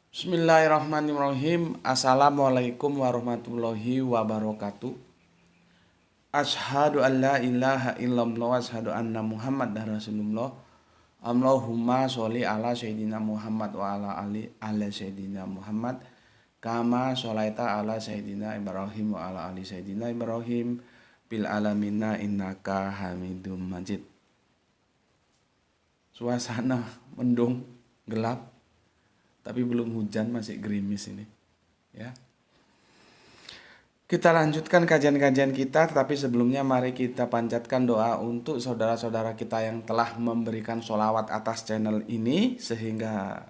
Bismillahirrahmanirrahim. Assalamualaikum warahmatullahi wabarakatuh. Ashhadu an la ilaha illallah wa ashhadu anna Muhammadar Rasulullah. Allahumma sholli ala sayyidina Muhammad wa ala sayyidina Muhammad kama sholaita ala sayyidina Ibrahim wa ala ali sayyidina Ibrahim bil alamina innaka Hamidum Majid. Suasana mendung, gelap, tapi belum hujan, masih gerimis ini ya. Kita lanjutkan kajian-kajian kita, tetapi sebelumnya mari kita panjatkan doa untuk saudara-saudara kita yang telah memberikan sholawat atas channel ini, sehingga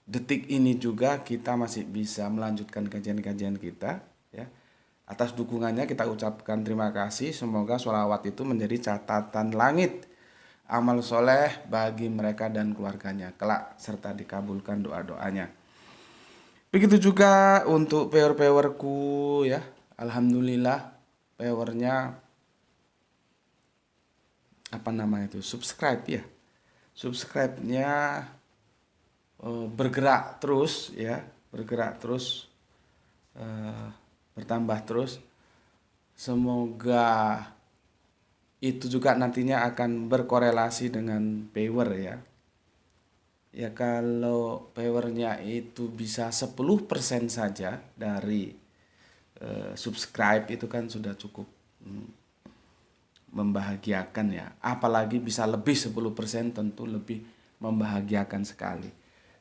detik ini juga kita masih bisa melanjutkan kajian-kajian kita ya. Atas dukungannya kita ucapkan terima kasih. Semoga sholawat itu menjadi catatan langit amal soleh bagi mereka dan keluarganya kelak, serta dikabulkan doa-doanya. Begitu juga untuk pewer-pewerku ya. Alhamdulillah pewernya subscribe ya. Subscribe-nya bergerak terus ya, bertambah terus. Semoga itu juga nantinya akan berkorelasi dengan power ya. Ya kalau powernya itu bisa 10% saja dari subscribe, itu kan sudah cukup membahagiakan ya. Apalagi bisa lebih 10%, tentu lebih membahagiakan sekali.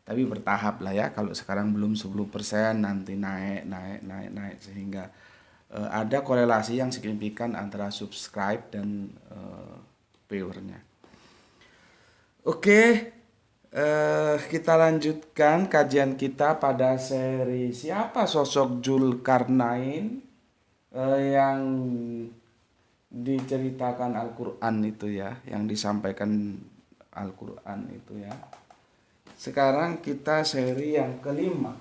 Tapi bertahap lah ya. Kalau sekarang belum 10%, nanti naik sehingga ada korelasi yang signifikan antara subscribe dan viewernya. Oke, kita lanjutkan kajian kita pada seri siapa sosok Zulkarnain yang diceritakan Al-Quran itu ya, yang disampaikan Al-Quran itu ya. Sekarang kita seri yang kelima.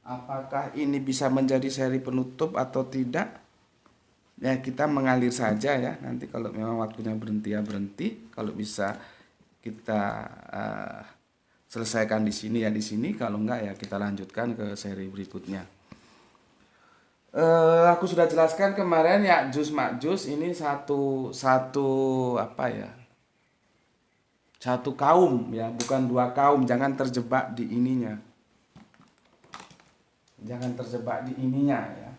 Apakah ini bisa menjadi seri penutup atau tidak? Ya kita mengalir saja ya. Nanti kalau memang waktunya berhenti ya berhenti. Kalau bisa kita selesaikan di sini ya di sini. Kalau enggak ya kita lanjutkan ke seri berikutnya. Aku sudah jelaskan kemarin ya, Ya'juj Ma'juj ini satu kaum ya, bukan dua kaum. Jangan terjebak di ininya. Ya.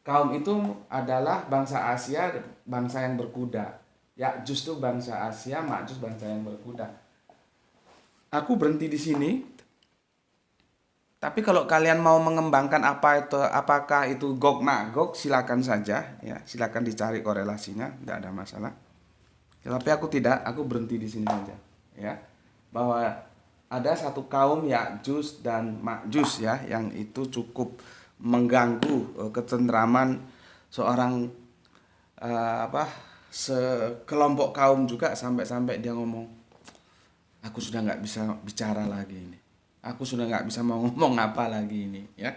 Kaum itu adalah bangsa Asia, bangsa yang berkuda. Ya'juj itu bangsa Asia, Ma'juj bangsa yang berkuda. Aku berhenti di sini. Tapi kalau kalian mau mengembangkan apakah itu Gog Magog, silakan saja ya, silakan dicari korelasinya, tidak ada masalah. Tapi aku tidak, aku berhenti di sini saja ya. Bahwa ada satu kaum Ya'juj dan Ma'juj ya, yang itu cukup mengganggu ketentraman seorang sekelompok kaum juga, sampai dia ngomong, aku sudah nggak bisa bicara lagi ini, aku sudah nggak bisa mau ngomong apa lagi ini ya.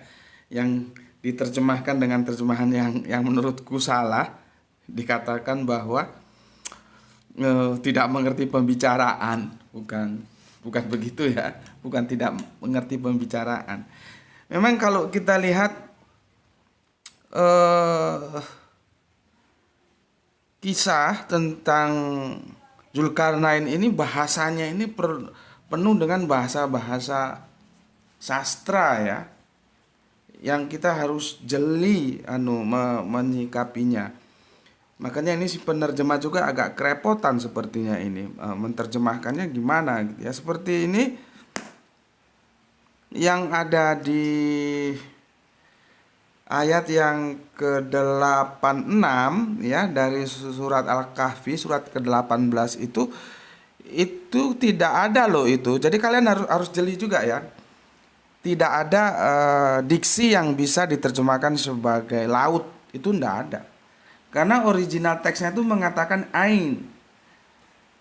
Yang diterjemahkan dengan terjemahan yang menurutku salah, dikatakan bahwa tidak mengerti pembicaraan, bukan begitu ya, bukan tidak mengerti pembicaraan. Memang kalau kita lihat kisah tentang Zulkarnain ini, bahasanya ini penuh dengan bahasa-bahasa sastra ya, yang kita harus jeli menyikapinya. Makanya ini si penerjemah juga agak kerepotan sepertinya ini menerjemahkannya gimana gitu ya. Seperti ini yang ada di ayat yang ke-86 ya dari surat Al-Kahfi, surat ke-18 itu tidak ada loh itu. Jadi kalian harus jeli juga ya. Tidak ada diksi yang bisa diterjemahkan sebagai laut, itu tidak ada. Karena original teksnya itu mengatakan ain.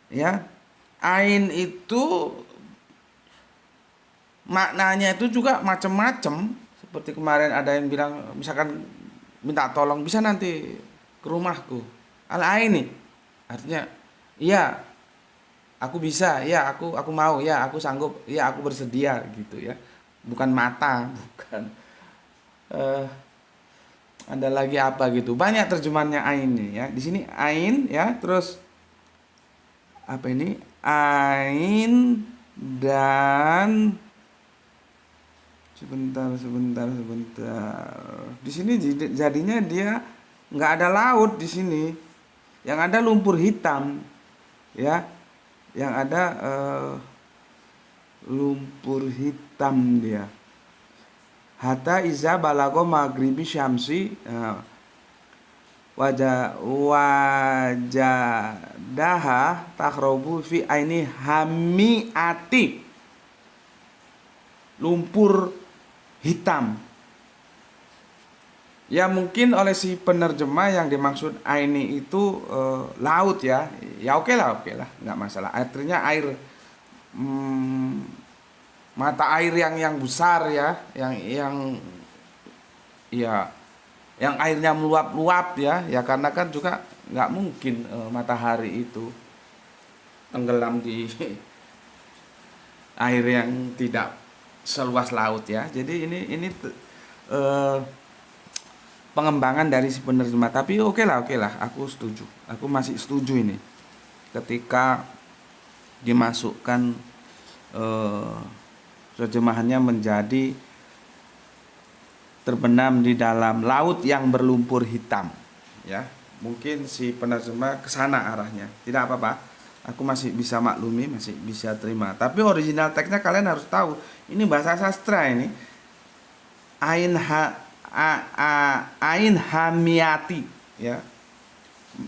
Ya. Ain itu maknanya itu juga macam-macam. Seperti kemarin ada yang bilang, misalkan minta tolong, bisa nanti ke rumahku. Al-aini artinya iya, Aku bisa, ya aku mau, ya aku sanggup, ya aku bersedia gitu ya. Bukan mata, bukan. Eh, ada lagi apa gitu. Banyak terjemahannya ain nih ya. Di sini ain ya, terus apa ini? Ain dan sebentar. Di sini jadinya dia nggak ada laut di sini. Yang ada lumpur hitam ya. Yang ada lumpur hitam dia. Hatta iza balago maghribi syamsi wajadaha takhrobu fi aini hamiati, lumpur hitam. Ya mungkin oleh si penerjemah yang dimaksud aini itu laut ya. Ya oke lah, nggak masalah. Artinya air, mata air yang besar ya, yang ya yang airnya meluap-luap ya karena kan juga nggak mungkin matahari itu tenggelam di air yang tidak seluas laut ya. Jadi ini eh, pengembangan dari si penerjemah. Tapi oke lah, aku setuju. Aku masih setuju ini ketika dimasukkan terjemahannya menjadi terbenam di dalam laut yang berlumpur hitam ya. Mungkin si penerjemah ke sana arahnya. Tidak apa-apa, aku masih bisa maklumi, masih bisa terima. Tapi original teksnya kalian harus tahu, ini bahasa sastra ini. Ain hamiati ya,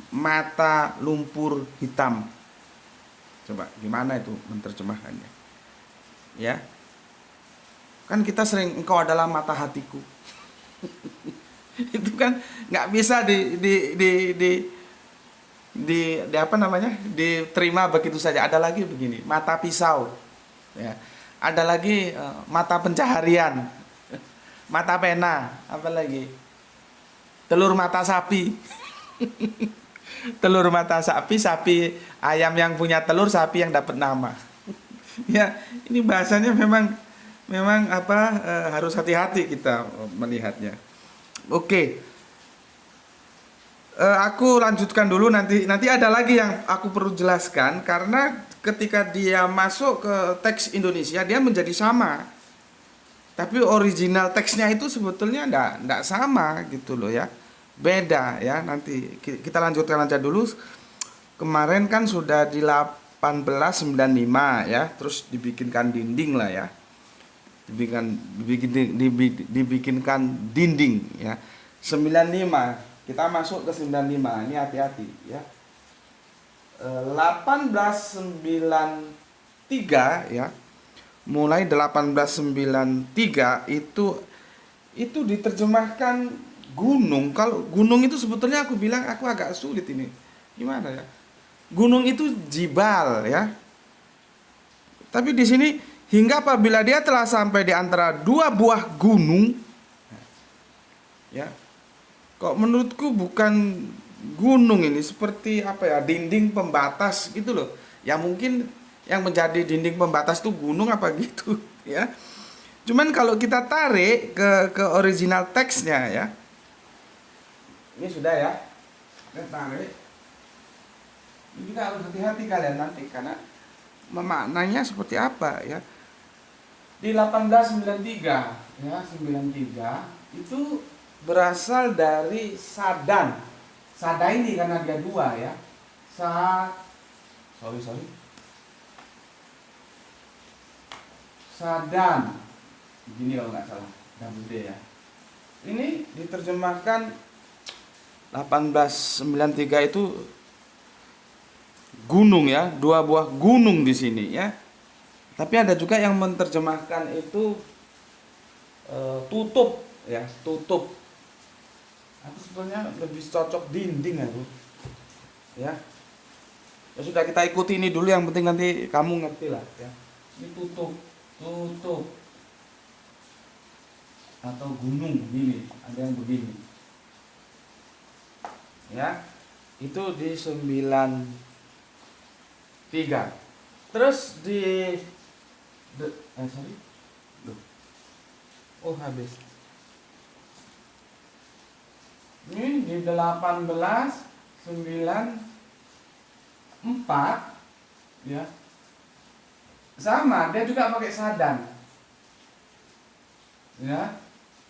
mata lumpur hitam. Coba gimana itu menerjemahkannya ya. Kan kita sering engkau adalah mata hatiku. Itu kan nggak bisa di apa namanya, diterima begitu saja. Ada lagi begini, mata pisau ya. Ada lagi mata pencaharian, mata pena, apa lagi, telur mata sapi. Telur mata sapi, sapi ayam yang punya telur, sapi yang dapat nama. Ya ini bahasanya memang apa, harus hati-hati kita melihatnya. Oke, aku lanjutkan dulu, nanti ada lagi yang aku perlu jelaskan karena ketika dia masuk ke teks Indonesia dia menjadi sama, tapi original teksnya itu sebetulnya ndak sama gitu loh ya, beda ya. Nanti kita lanjutkan aja dulu. Kemarin kan sudah di 1895 ya, terus dibikinkan dinding lah ya, dibikinkan dinding ya. 95 kita masuk ke 95, ini hati-hati ya. 1893 ya, mulai 1893 itu diterjemahkan gunung. Kalau gunung itu sebetulnya aku bilang aku agak sulit ini, gimana ya, gunung itu jibal ya. Tapi di sini hingga apabila dia telah sampai di antara dua buah gunung ya. Kok menurutku bukan gunung ini, seperti apa ya, dinding pembatas gitu loh. Ya mungkin yang menjadi dinding pembatas tuh gunung apa gitu ya. Cuman kalau kita tarik ke original teksnya ya. Ini sudah ya. Kita tarik. Ini juga harus hati-hati kalian nanti karena memaknanya seperti apa ya. Di 1893 ya, 93 itu berasal dari Sadan. Sada ini karena dia dua ya. Sorry. Sadan. Begini kalau nggak salah. Double D ya. Ini diterjemahkan 1893 itu gunung ya, dua buah gunung di sini ya. Tapi ada juga yang menerjemahkan itu tutup ya, tutup. Aku sebenarnya lebih cocok dinding aku. Ya. Ya sudah, kita ikuti ini dulu, yang penting nanti kamu ngerti lah ya. Ini tutup atau gunung ini, ada yang begini. Ya. Itu di 93. Terus sorry. Duh. Oh, habis. Ini di 1894 ya. Sama, dia juga pakai sadan. Ya.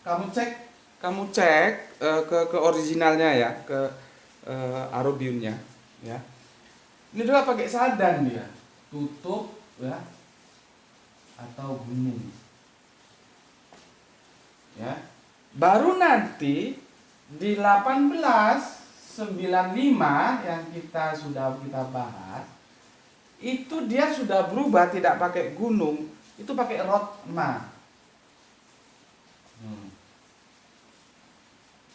Kamu cek ke originalnya ya, ke Arobiumnya ya. Ini juga pakai sadan dia. Tutup ya, atau gunung. Ya. Baru nanti di 1895 yang kita bahas, itu dia sudah berubah, tidak pakai gunung, itu pakai Rothma.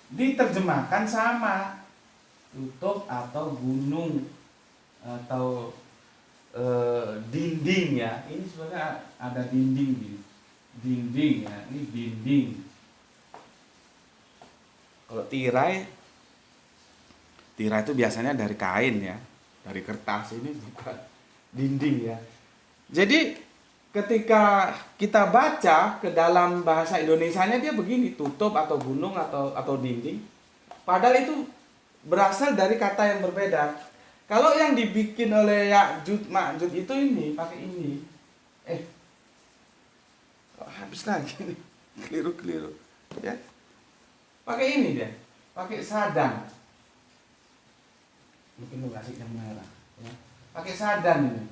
Diterjemahkan sama, tutup atau gunung atau dinding ya. Ini sebenarnya ada dinding gini. Dinding ya, ini dinding. Kalau tirai itu biasanya dari kain ya, dari kertas. Ini bukan dinding ya. Jadi ketika kita baca ke dalam bahasa Indonesianya dia begini, tutup atau gunung atau dinding. Padahal itu berasal dari kata yang berbeda. Kalau yang dibikin oleh Ya'juj Ma'juj itu ini pakai ini. Habis lagi nih. Keliru ya. Pakai ini dia, pakai sadan. Mungkin lu kasih yang merah ya. Pakai sadan ini.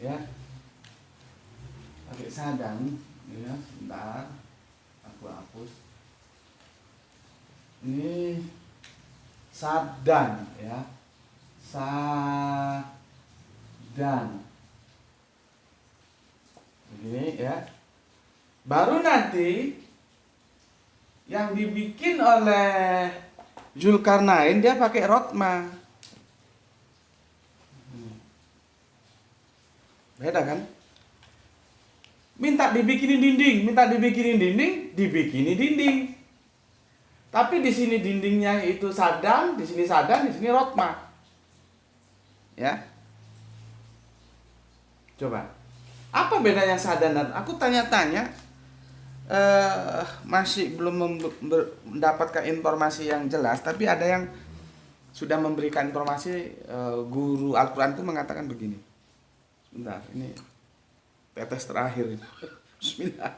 Ya. Pakai sadan ya, sebentar. Aku hapus. Ini sadan ya. Sadan. Begini ya. Baru nanti yang dibikin oleh Zulkarnain dia pakai Rothma. Beda kan? Minta dibikinin dinding, dibikinin dinding. Tapi di sini dindingnya itu sadan, di sini Rothma. Ya. Coba. Apa bedanya sadan dan aku tanya-tanya masih belum mendapatkan informasi yang jelas, tapi ada yang sudah memberikan informasi. Guru Al-Quran itu mengatakan begini. Sebentar, ini tetes terakhir. Bismillah.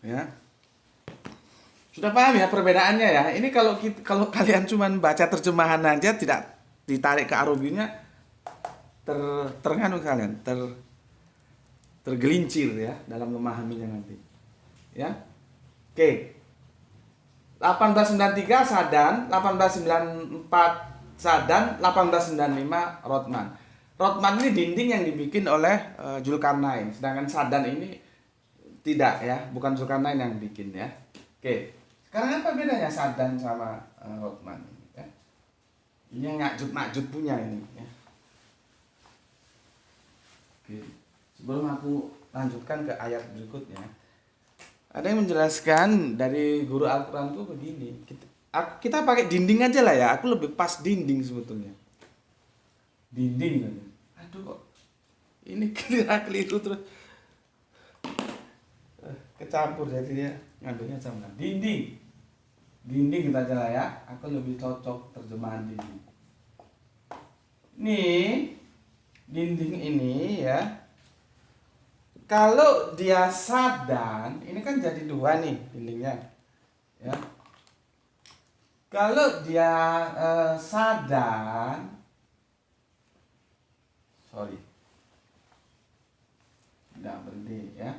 Ya. Sudah paham ya perbedaannya ya. Ini kalau kalian cuma baca terjemahan aja, tidak ditarik ke Arabinya, ternganu kalian, tergelincir ya dalam memahaminya nanti. Ya. Oke. 1893 sadan, 1894 sadan, 1895 Rothman. Rothman ini dinding yang dibikin oleh Zulkarnain, sedangkan sadan ini tidak ya, bukan Zulkarnain yang bikin ya. Oke. Sekarang apa bedanya sadan sama Rothman ya? Ini yang Ya'juj Ma'juj punya ini ya. Sebelum aku lanjutkan ke ayat berikutnya, ada yang menjelaskan dari guru Al-Quran tuh begini. Kita pakai dinding aja lah ya. Aku lebih pas dinding sebetulnya. Dinding. Aduh kok ini keliru terus. Kecampur jadinya ngambilnya sama. Dinding kita aja lah ya. Aku lebih cocok terjemahan dinding. Nih. Dinding ini ya, kalau dia sadan, ini kan jadi dua nih dindingnya ya. Kalau dia sadan, tidak berhenti ya.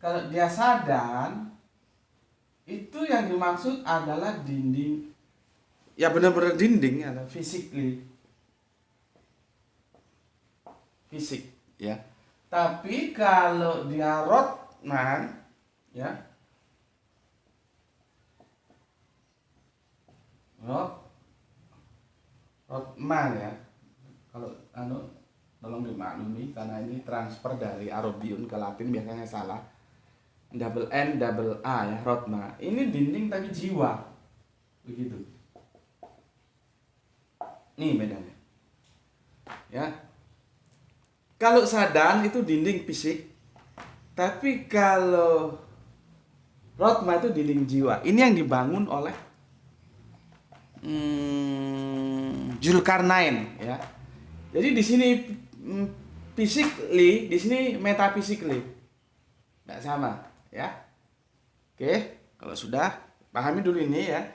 Kalau dia sadan, itu yang dimaksud adalah dinding, ya benar-benar dinding ya, fisik ya. Tapi kalau dia Rothman ya, Rothman ya, kalau tolong dimaklumi karena ini transfer dari Arabiun ke Latin biasanya salah, double N double A ya, Rothman ini dinding tapi jiwa begitu. Nih bedanya. Ya. Kalau Sadan itu dinding fisik, tapi kalau Rotma itu dinding jiwa. Ini yang dibangun oleh Zulkarnain, ya. Jadi di sini physically, di sini metaphysically. Nggak sama, ya. Oke, kalau sudah pahami dulu ini ya.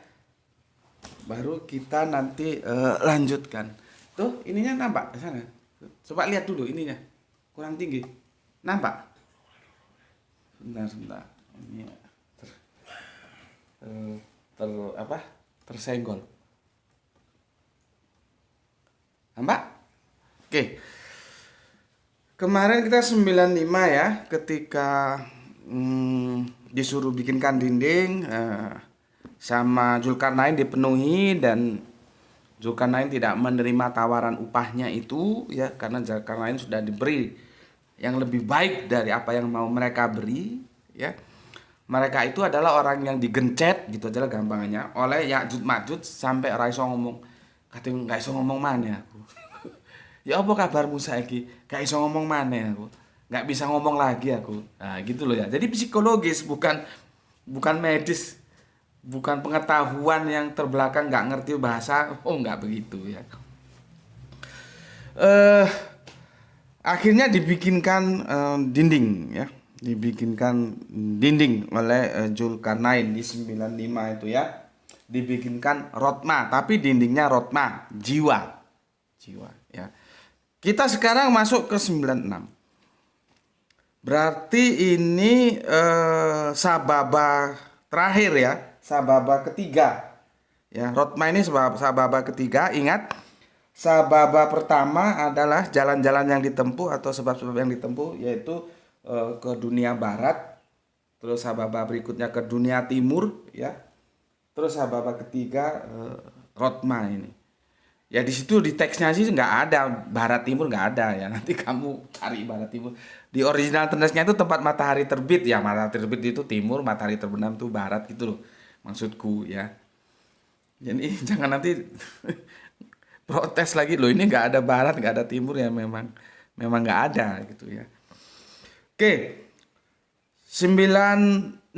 Baru kita nanti lanjutkan. Tuh, ininya nampak di sana. Coba lihat dulu ininya. Kurang tinggi. Nampak? Sebentar. Ini tersenggol. Nampak? Oke. Kemarin kita 95 ya, ketika disuruh bikinkan dinding sama Zulkarnain dipenuhi, dan Zulkarnain tidak menerima tawaran upahnya itu ya, karena Zulkarnain sudah diberi yang lebih baik dari apa yang mau mereka beri ya. Mereka itu adalah orang yang digencet gitu aja lah gampangnya oleh Ya'juj Ma'juj sampai ora iso ngomong. Katanya gak iso ngomong mana aku. Ya apa kabarmu saiki? Gak iso ngomong mana aku. Gak bisa ngomong lagi aku. Nah, gitu loh ya. Jadi psikologis, bukan medis. Bukan pengetahuan yang terbelakang gak ngerti bahasa. Oh, gak begitu ya. Akhirnya dibikinkan dinding ya. Dibikinkan dinding oleh Zulkarnain di 95 itu ya. Dibikinkan Rotma, tapi dindingnya Rotma jiwa ya. Kita sekarang masuk ke 96. Berarti ini Sababa terakhir ya, Sababa ketiga ya. Rotma ini Sababa ketiga. Ingat, Sababa pertama adalah jalan-jalan yang ditempuh atau sebab-sebab yang ditempuh, yaitu ke dunia barat. Terus Sababa berikutnya ke dunia timur ya. Terus Sababa ketiga Rotma ini. Ya di situ di teksnya sih nggak ada barat timur, nggak ada ya. Nanti kamu cari barat timur. Di original teksnya itu tempat matahari terbit ya. Matahari terbit itu timur, matahari terbenam itu barat gitu loh. Maksudku ya. Jadi jangan nanti protes lagi loh, ini nggak ada barat, nggak ada timur ya, memang nggak ada gitu ya. Oke, 1896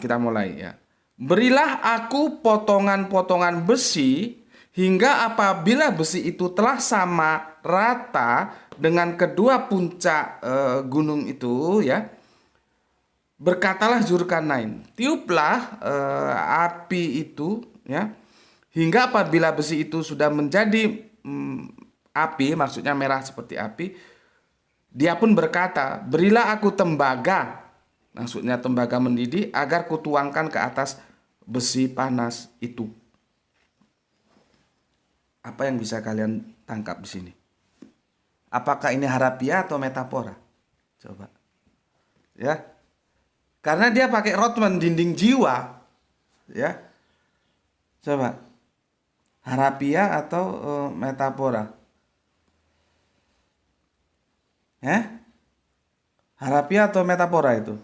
kita mulai ya. Berilah aku potongan-potongan besi hingga apabila besi itu telah sama rata dengan kedua puncak gunung itu ya. Berkatalah Zulkarnain, tiuplah api itu ya. Hingga apabila besi itu sudah menjadi api, maksudnya merah seperti api, dia pun berkata, berilah aku tembaga, maksudnya tembaga mendidih, agar kutuangkan ke atas besi panas itu. Apa yang bisa kalian tangkap di sini? Apakah ini harafiah atau metafora? Coba. Ya. Karena dia pakai Rotman dinding jiwa. Ya. Coba. Harafiah atau metafora? Harafiah atau metafora itu?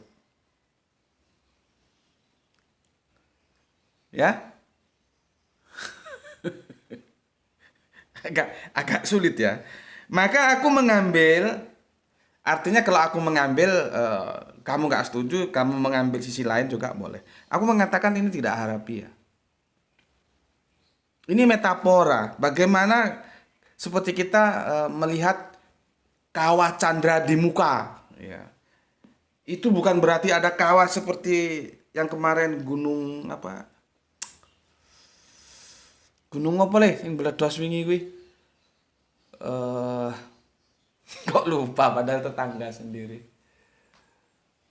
Ya? agak sulit ya. Maka aku mengambil, artinya kalau aku mengambil kamu gak setuju, kamu mengambil sisi lain juga boleh. Aku mengatakan ini tidak harafiah. Ini metafora. Bagaimana seperti kita melihat kawah Chandra di muka ya. Itu bukan berarti ada kawah seperti yang kemarin gunung apa? Gunung apa leh yang meledos wingi kuwi? Kok lupa padahal tetangga sendiri.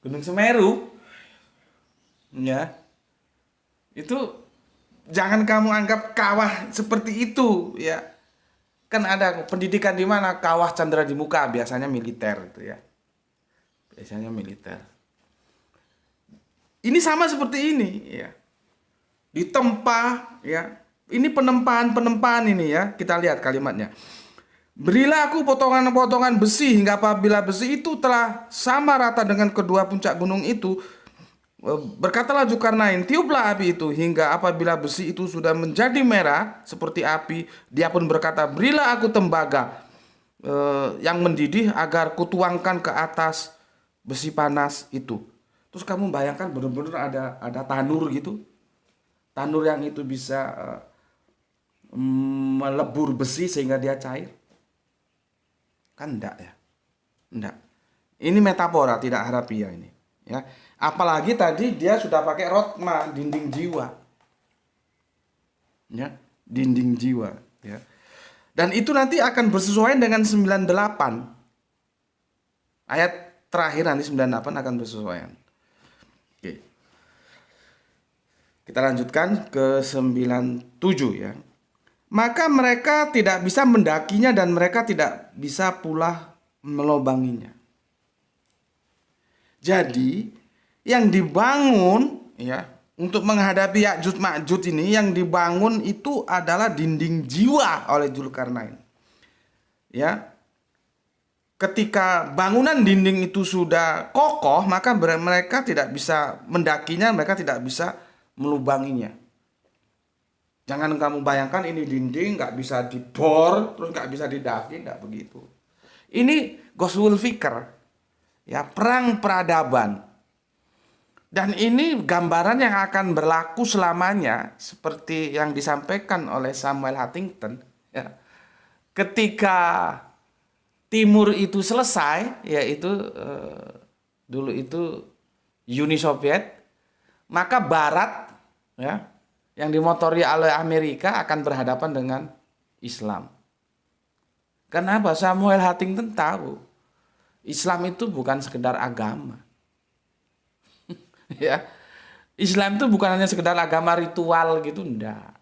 Gunung Semeru. Ya. Itu jangan kamu anggap kawah seperti itu ya. Kan ada pendidikan di mana kawah Chandra di muka, biasanya militer itu ya. Biasanya militer. Ini sama seperti ini ya. Ditempa ya. Ini penempaan ini ya. Kita lihat kalimatnya. Berilah aku potongan-potongan besi hingga apabila besi itu telah sama rata dengan kedua puncak gunung itu, Berkatalah Zulkarnain, tiuplah api itu hingga apabila besi itu sudah menjadi merah seperti api. Dia pun berkata, berilah aku tembaga yang mendidih agar kutuangkan ke atas besi panas itu. Terus kamu bayangkan benar-benar ada tanur gitu, tanur yang itu bisa melebur besi sehingga dia cair. Kan enggak ya, enggak. Ini metafora, tidak harafiah ini. Ya, apalagi tadi dia sudah pakai rotma, dinding jiwa. Ya, dinding jiwa. Ya. Dan itu nanti akan bersesuaian dengan 98. Ayat terakhir nanti 98 akan bersesuaian. Oke. Kita lanjutkan ke 97 ya. Maka mereka tidak bisa mendakinya dan mereka tidak bisa pula melobanginya. Jadi yang dibangun ya untuk menghadapi Ya'juj Ma'juj ini, yang dibangun itu adalah dinding jiwa oleh Zulkarnain. Ya. Ketika bangunan dinding itu sudah kokoh, maka mereka tidak bisa mendakinya, mereka tidak bisa melubanginya. Jangan kamu bayangkan ini dinding nggak bisa dibor, terus nggak bisa didaki, nggak begitu. Ini Ghazwul Fikr. Ya, perang peradaban. Dan ini gambaran yang akan berlaku selamanya seperti yang disampaikan oleh Samuel Huntington ya. Ketika Timur itu selesai, yaitu dulu itu Uni Soviet, maka Barat ya yang dimotori oleh Amerika akan berhadapan dengan Islam. Kenapa? Samuel Huntington tahu Islam itu bukan sekedar agama. Ya. Islam itu bukan hanya sekedar agama ritual gitu, enggak.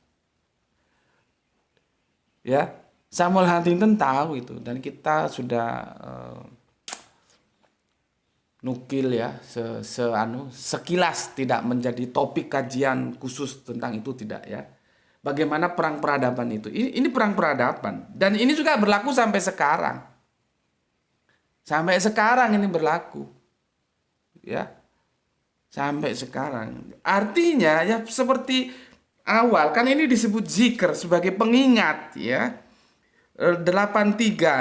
Ya. Samuel Huntington tahu itu dan kita sudah nukil ya sekilas, tidak menjadi topik kajian khusus tentang itu, tidak ya. Bagaimana perang peradaban itu? Ini perang peradaban dan ini juga berlaku sampai sekarang. Sampai sekarang ini berlaku. Ya. Sampai sekarang. Artinya ya seperti awal kan ini disebut zikr sebagai pengingat ya. 83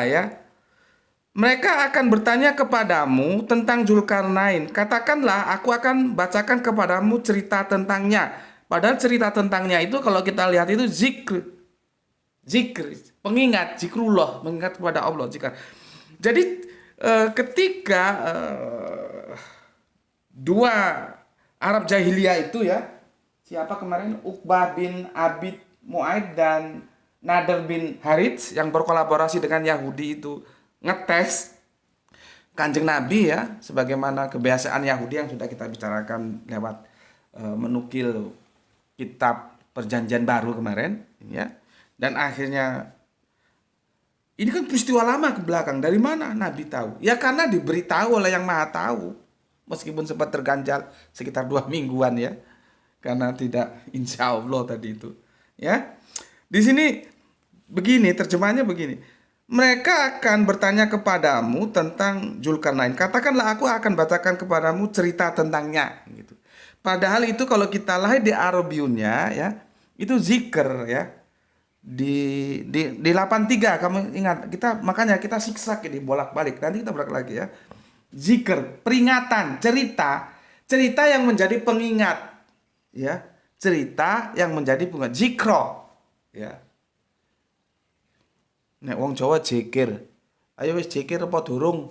ya. Mereka akan bertanya kepadamu tentang Zulkarnain. Katakanlah aku akan bacakan kepadamu cerita tentangnya. Padahal cerita tentangnya itu kalau kita lihat itu zikr. Zikr, pengingat, zikrullah, mengingat kepada Allah. Jadi ketika dua Arab jahiliyah itu ya, siapa kemarin, Uqbah bin Abid Mu'aid dan Nadr bin Harits yang berkolaborasi dengan Yahudi itu ngetes Kanjeng Nabi ya, sebagaimana kebiasaan Yahudi yang sudah kita bicarakan lewat menukil kitab Perjanjian Baru kemarin ya. Dan akhirnya ini kan peristiwa lama ke belakang. Dari mana Nabi tahu? Ya karena diberitahu oleh Yang Maha Tahu. Meskipun sempat terganjal sekitar 2 mingguan ya. Karena tidak insya Allah tadi itu. Ya. Di sini begini, terjemahannya begini. Mereka akan bertanya kepadamu tentang Zulkarnain. Katakanlah aku akan bacakan kepadamu cerita tentangnya. Gitu. Padahal itu kalau kita lihat di Arabiunnya ya. Itu zikr ya. Di 83 kamu ingat, makanya kita siksak ini bolak-balik, nanti kita bolak lagi ya. Zikr, peringatan, cerita yang menjadi pengingat ya, cerita yang menjadi pengingat, zikro ya. Nek wong Jawa jikir, ayo wis jikir apa durung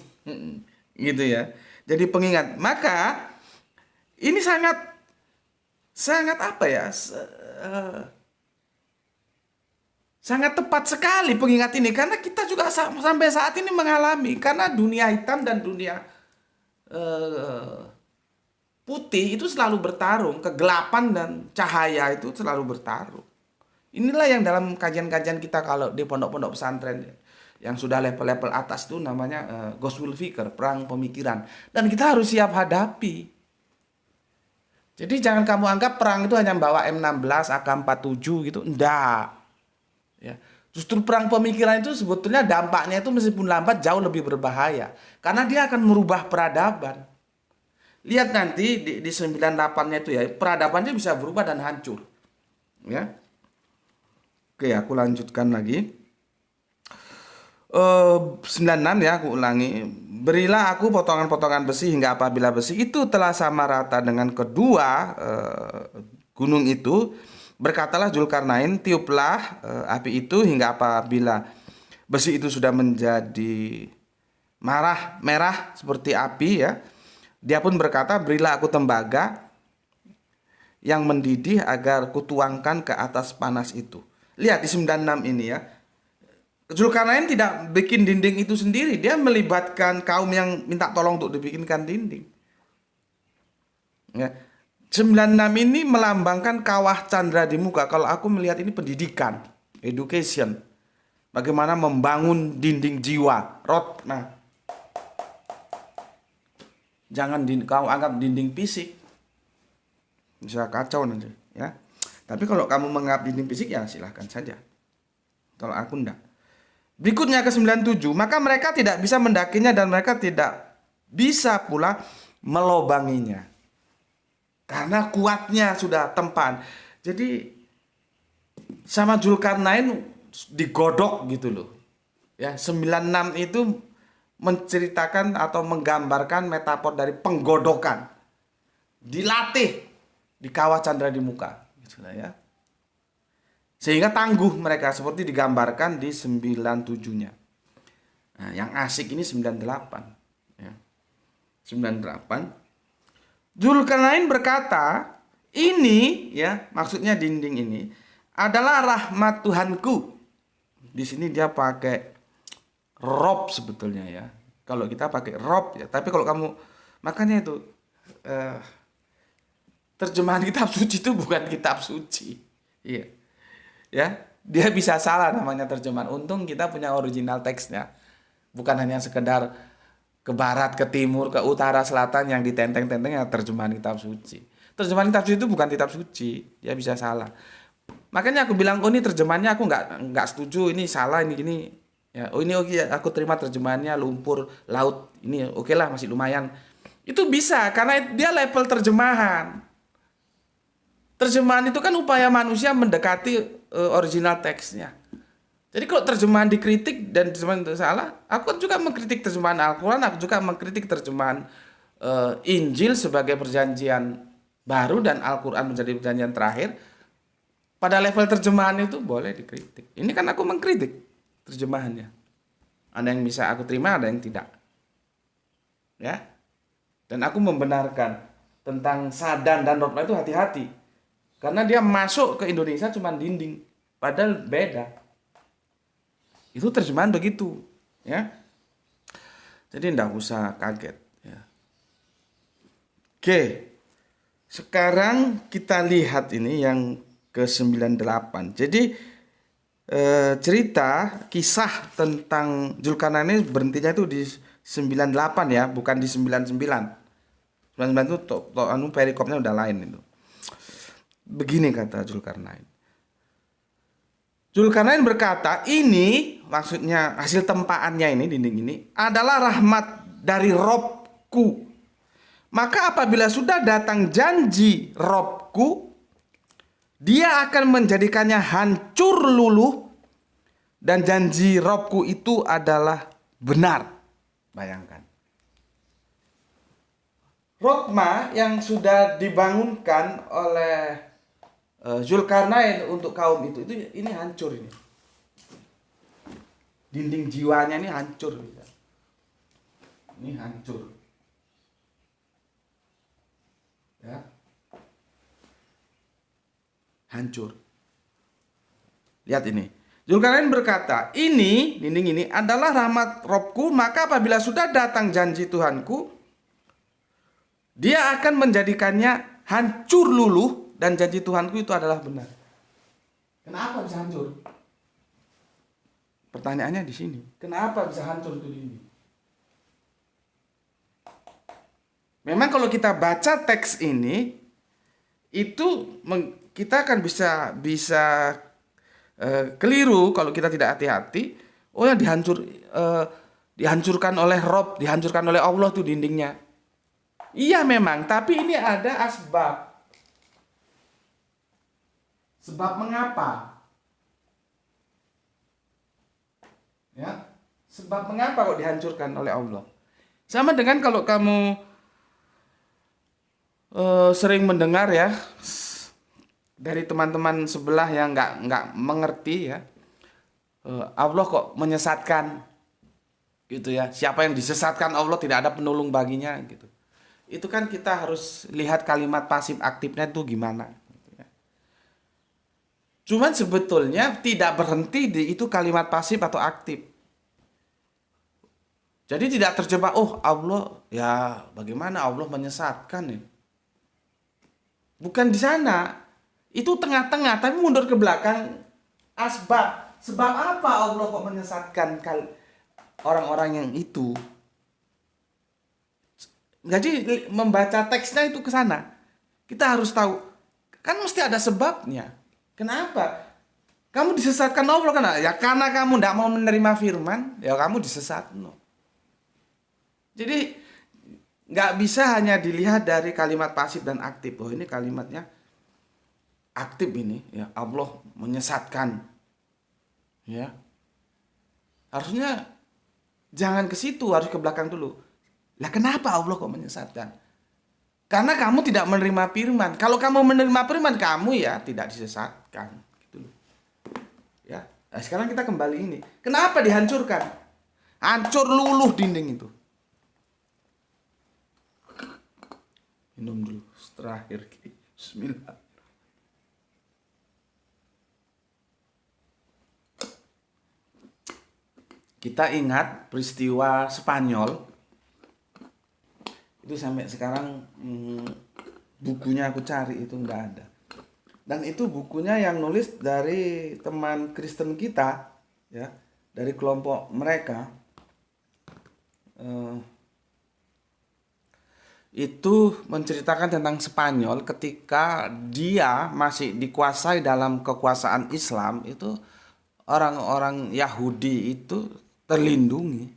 gitu ya, jadi pengingat. Maka ini sangat apa ya, sangat tepat sekali pengingat ini, karena kita juga sampai saat ini mengalami, karena dunia hitam dan dunia putih itu selalu bertarung, kegelapan dan cahaya itu selalu bertarung. Inilah yang dalam kajian-kajian kita kalau di pondok-pondok pesantren yang sudah level-level atas itu namanya Ghazwul Fikr, perang pemikiran, dan kita harus siap hadapi. Jadi jangan kamu anggap perang itu hanya bawa M16, AK-47 gitu, enggak. Ya, justru perang pemikiran itu sebetulnya dampaknya itu meskipun lambat jauh lebih berbahaya karena dia akan merubah peradaban. Lihat nanti di 98-nya itu ya, peradabannya bisa berubah dan hancur. Ya. Oke, aku lanjutkan lagi. 96 ya, aku ulangi. Berilah aku potongan-potongan besi hingga apabila besi itu telah sama rata dengan kedua gunung itu, berkatalah Zulkarnain, tiuplah api itu hingga apabila besi itu sudah menjadi merah seperti api ya. Dia pun berkata, berilah aku tembaga yang mendidih agar kutuangkan ke atas panas itu. Lihat di 96 ini ya. Zulkarnain tidak bikin dinding itu sendiri. Dia melibatkan kaum yang minta tolong untuk dibikinkan dinding. Ya. 96 ini melambangkan kawah candra di muka. Kalau aku melihat ini pendidikan, education. Bagaimana membangun dinding jiwa. Nah, jangan kau anggap dinding fisik. Bisa kacau nanti. Ya. Tapi kalau kamu menganggap dinding fisik ya silahkan saja. Kalau aku enggak. Berikutnya ke 97, maka mereka tidak bisa mendakinya dan mereka tidak bisa pula melobanginya. Karena kuatnya sudah tempan. Jadi sama Zulkarnain digodok gitu loh. Ya, 96 itu menceritakan atau menggambarkan metafor dari penggodokan. Dilatih di kawah candra di muka, gitu lah ya. Sehingga tangguh mereka seperti digambarkan di 97-nya. Nah, yang asik ini 98. Ya. 98. Zulkarnain berkata, ini ya, maksudnya dinding ini adalah rahmat Tuhanku. Di sini dia pakai rob sebetulnya ya. Kalau kita pakai rob ya, tapi kalau kamu makanya itu terjemahan kitab suci itu bukan kitab suci. Iya. Ya, dia bisa salah namanya terjemahan. Untung kita punya original teksnya. Bukan hanya sekedar ke barat, ke timur, ke utara, selatan yang ditenteng-tenteng ya terjemahan kitab suci. Terjemahan kitab suci itu bukan kitab suci. Dia bisa salah. Makanya aku bilang, oh ini terjemahannya aku nggak setuju, ini salah, ini gini. Ya, oh ini oke, aku terima terjemahannya lumpur laut. Ini oke lah, masih lumayan. Itu bisa karena dia level terjemahan. Terjemahan itu kan upaya manusia mendekati original teksnya. Jadi kalau terjemahan dikritik dan terjemahan itu salah, aku kan juga mengkritik terjemahan Al-Quran, aku juga mengkritik terjemahan Injil sebagai perjanjian baru dan Al-Quran menjadi perjanjian terakhir. Pada level terjemahan itu boleh dikritik. Ini kan aku mengkritik terjemahannya. Ada yang bisa aku terima, ada yang tidak. Ya. Dan aku membenarkan tentang Sadan dan Rotma itu hati-hati. Karena dia masuk ke Indonesia cuma dinding, padahal beda. Itu terjemahan begitu, ya. Jadi tidak usah kaget. Ya. Oke, sekarang kita lihat ini yang ke 98. Jadi cerita kisah tentang Zulkarnain ini berhentinya itu di 98 ya, bukan di 99. 99 itu perikopnya udah lain itu. Begini kata Zulkarnain. Zulkarnain berkata, ini maksudnya hasil tempaannya ini, dinding ini adalah rahmat dari Robku. Maka apabila sudah datang janji Robku, dia akan menjadikannya hancur luluh, dan janji Robku itu adalah benar. Bayangkan. Rotma yang sudah dibangunkan oleh Zulkarnain untuk kaum itu ini hancur ini. Dinding jiwanya ini hancur. Ini hancur. Ya. Hancur. Lihat ini. Zulkarnain berkata, ini dinding ini adalah rahmat Robku, maka apabila sudah datang janji Tuhanku, dia akan menjadikannya hancur luluh, dan janji Tuhanku itu adalah benar. Kenapa bisa hancur? Pertanyaannya di sini. Kenapa bisa hancur itu ini? Memang kalau kita baca teks ini, itu kita akan bisa keliru kalau kita tidak hati-hati. Oh ya dihancurkan oleh Rob, dihancurkan oleh Allah tuh dindingnya. Iya memang, tapi ini ada asbab. Sebab mengapa? Ya, sebab mengapa kok dihancurkan oleh Allah? Sama dengan kalau kamu sering mendengar ya dari teman-teman sebelah yang nggak mengerti ya, Allah kok menyesatkan gitu ya. Siapa yang disesatkan Allah tidak ada penolong baginya gitu. Itu kan kita harus lihat kalimat pasif aktifnya itu gimana. Gitu ya. Cuman sebetulnya tidak berhenti di itu kalimat pasif atau aktif. Jadi tidak terjebak, oh Allah ya bagaimana Allah menyesatkan ya. Bukan di sana. Itu tengah-tengah tapi mundur ke belakang asbab. Sebab apa Allah kok menyesatkan orang-orang yang itu? Jadi membaca teksnya itu ke sana. Kita harus tahu kan mesti ada sebabnya. Kenapa? Kamu disesatkan Allah kan? Ya karena kamu tidak mau menerima firman, ya kamu disesatkan. Jadi nggak bisa hanya dilihat dari kalimat pasif dan aktif. Oh ini kalimatnya aktif ini, ya Allah menyesatkan, ya harusnya jangan ke situ, harus ke belakang dulu. Lah kenapa Allah kok menyesatkan? Karena kamu tidak menerima firman. Kalau kamu menerima firman, kamu ya tidak disesatkan. Gitu loh. Ya, nah, sekarang kita kembali ini. Kenapa dihancurkan? Hancur luluh dinding itu. Minum dulu terakhir. Bismillah. Kita ingat peristiwa Spanyol itu sampai sekarang bukunya aku cari itu nggak ada. Dan itu bukunya yang nulis dari teman Kristen kita ya, dari kelompok mereka. Itu menceritakan tentang Spanyol ketika dia masih dikuasai dalam kekuasaan Islam, itu orang-orang Yahudi itu terlindungi.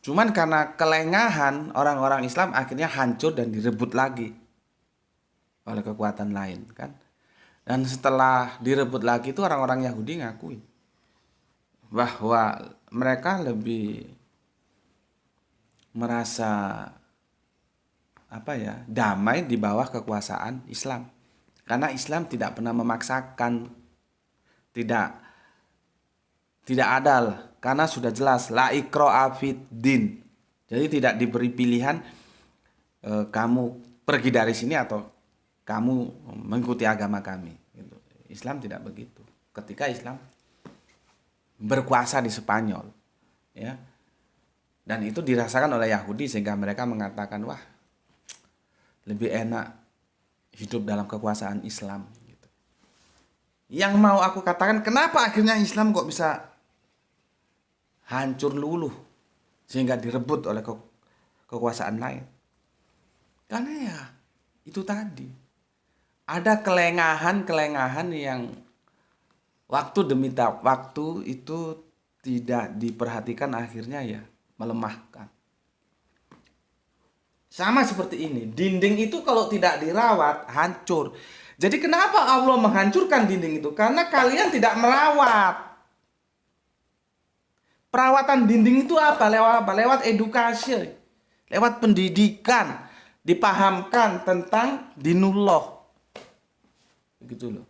Cuman karena kelengahan orang-orang Islam akhirnya hancur dan direbut lagi oleh kekuatan lain kan. Dan setelah direbut lagi itu orang-orang Yahudi ngakui bahwa mereka lebih merasa damai di bawah kekuasaan Islam. Karena Islam tidak pernah memaksakan, tidak adil, karena sudah jelas la ikraha fid din. Jadi tidak diberi pilihan kamu pergi dari sini atau kamu mengikuti agama kami. Islam tidak begitu. Ketika Islam berkuasa di Spanyol, ya. Dan itu dirasakan oleh Yahudi sehingga mereka mengatakan, wah lebih enak hidup dalam kekuasaan Islam. Gitu. Yang mau aku katakan, kenapa akhirnya Islam kok bisa hancur luluh sehingga direbut oleh kekuasaan lain? Karena ya itu tadi, ada kelengahan yang waktu demi waktu itu tidak diperhatikan, akhirnya ya melemahkan. Sama seperti ini, dinding itu kalau tidak dirawat hancur. Jadi kenapa Allah menghancurkan dinding itu? Karena kalian tidak merawat. Perawatan dinding itu apa? Lewat edukasi, lewat pendidikan, dipahamkan tentang dinullah. Begitu loh.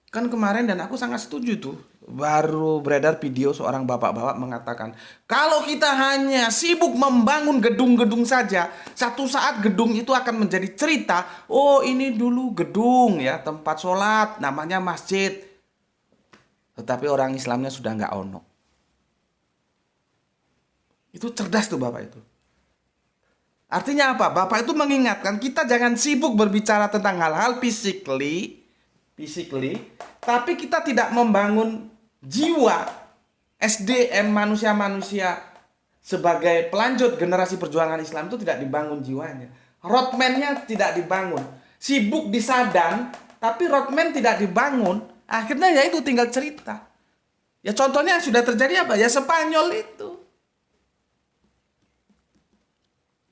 Kan kemarin dan aku sangat setuju tuh, baru beredar video seorang bapak-bapak mengatakan, kalau kita hanya sibuk membangun gedung-gedung saja, satu saat gedung itu akan menjadi cerita. Oh ini dulu gedung ya, tempat sholat, namanya masjid. Tetapi orang Islamnya sudah nggak ono. Itu cerdas tuh bapak itu. Artinya apa? Bapak itu mengingatkan kita jangan sibuk berbicara tentang hal-hal physically, tapi kita tidak membangun jiwa SDM manusia-manusia sebagai pelanjut generasi perjuangan Islam itu tidak dibangun jiwanya. Roadman-nya tidak dibangun. Sibuk di Sadan, tapi roadman tidak dibangun. Akhirnya ya itu tinggal cerita. Ya contohnya sudah terjadi apa? Ya Spanyol itu.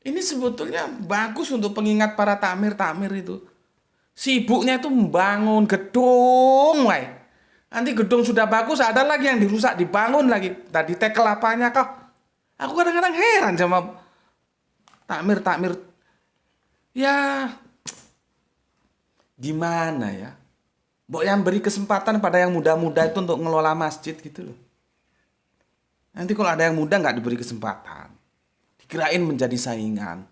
Ini sebetulnya bagus untuk pengingat para takmir-takmir itu. Sibuknya itu membangun gedung, wae. Nanti gedung sudah bagus, ada lagi yang dirusak, dibangun lagi. Tadi tekel apanya kok? Aku kadang-kadang heran sama takmir-takmir. Ya, gimana ya? Mbok yang beri kesempatan pada yang muda-muda itu untuk ngelola masjid gitu loh. Nanti kalau ada yang muda nggak diberi kesempatan, dikirain menjadi saingan.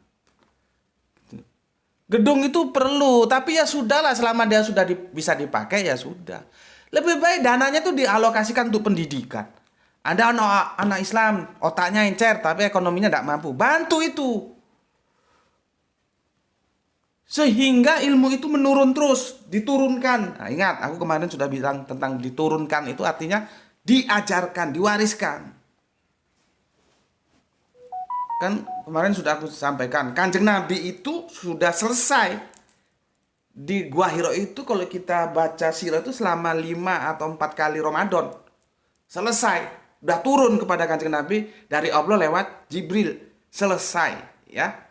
Gedung itu perlu, tapi ya sudahlah selama dia sudah bisa dipakai ya sudah. Lebih baik dananya tuh dialokasikan untuk pendidikan. Ada anak Islam, otaknya encer tapi ekonominya tidak mampu. Bantu itu. Sehingga ilmu itu menurun terus, diturunkan. Nah, ingat, aku kemarin sudah bilang tentang diturunkan itu artinya diajarkan, diwariskan. Kan kemarin sudah aku sampaikan, Kanjeng Nabi itu sudah selesai. Di Gua Hiro itu kalau kita baca sirah itu selama 5 atau 4 kali Ramadan. Selesai. Udah turun kepada Kanjeng Nabi dari Allah lewat Jibril. Selesai. Ya.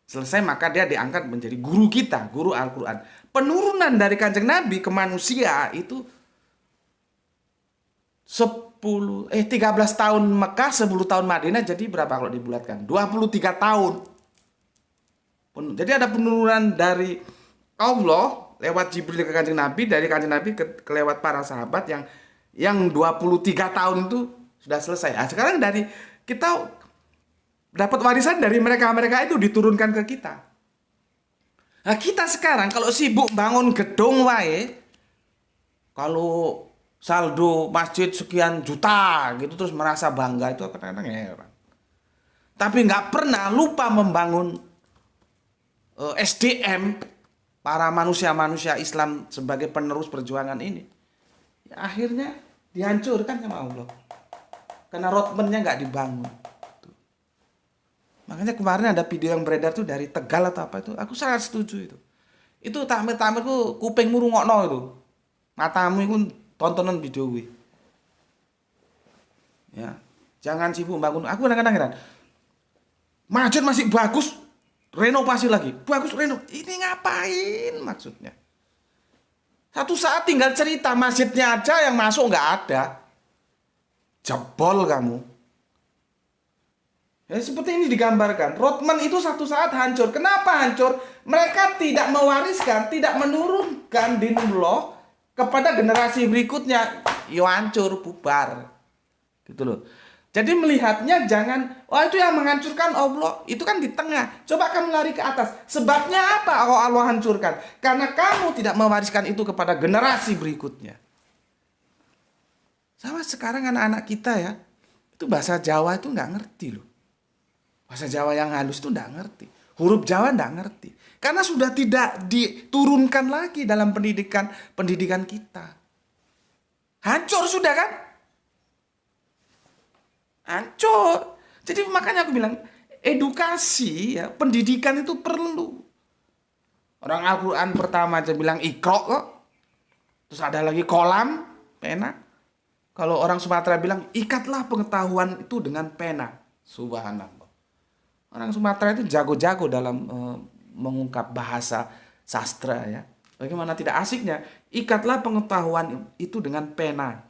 Selesai maka dia diangkat menjadi guru kita, guru Al-Quran. Penurunan dari Kanjeng Nabi ke manusia itu 13 tahun Mekah, 10 tahun Madinah, jadi berapa kalau dibulatkan? 23 tahun. Jadi ada penurunan dari Allah lewat Jibril ke Kanjeng Nabi, dari Kanjeng Nabi ke lewat para sahabat yang 23 tahun itu sudah selesai. Nah, sekarang dari kita dapat warisan dari mereka-mereka itu diturunkan ke kita. Nah, kita sekarang kalau sibuk bangun gedung wae, kalau saldo masjid sekian juta gitu terus merasa bangga, itu kadang-kadang heran. Tapi nggak pernah lupa membangun SDM para manusia-manusia Islam sebagai penerus perjuangan ini. Ya, akhirnya dihancurkan sama Allah. Karena roadmap-nya nggak dibangun. Tuh. Makanya kemarin ada video yang beredar tuh dari Tegal atau apa itu, aku sangat setuju itu. Itu takmir-takmirku kupingmu rungokno itu. Matamu itu tontonan video gue. Ya, jangan sibuk bangun. Aku kadang-kadang heran. Masjid masih bagus, renovasi lagi. Bagus ini ngapain maksudnya? Satu saat tinggal cerita masjidnya aja yang masuk nggak ada. Jebol kamu. Ya, seperti ini digambarkan. Roadman itu satu saat hancur. Kenapa hancur? Mereka tidak mewariskan, tidak menurunkan dinullah kepada generasi berikutnya. Yo hancur, bubar. Gitu loh. Jadi melihatnya jangan, itu yang menghancurkan Allah, itu kan di tengah. Coba kamu lari ke atas. Sebabnya apa kalau Allah hancurkan? Karena kamu tidak mewariskan itu kepada generasi berikutnya. Sama sekarang anak-anak kita ya, itu bahasa Jawa itu nggak ngerti loh. Bahasa Jawa yang halus itu nggak ngerti. Huruf Jawa nggak ngerti. Karena sudah tidak diturunkan lagi dalam pendidikan kita. Hancur sudah kan? Hancur. Jadi makanya aku bilang edukasi ya, pendidikan itu perlu. Orang Al-Quran pertama aja bilang Iqra kok. Terus ada lagi kolam, pena. Kalau orang Sumatera bilang ikatlah pengetahuan itu dengan pena. Subhanallah. Orang Sumatera itu jago-jago dalam mengungkap bahasa sastra ya. Bagaimana tidak asiknya? Ikatlah pengetahuan itu dengan pena.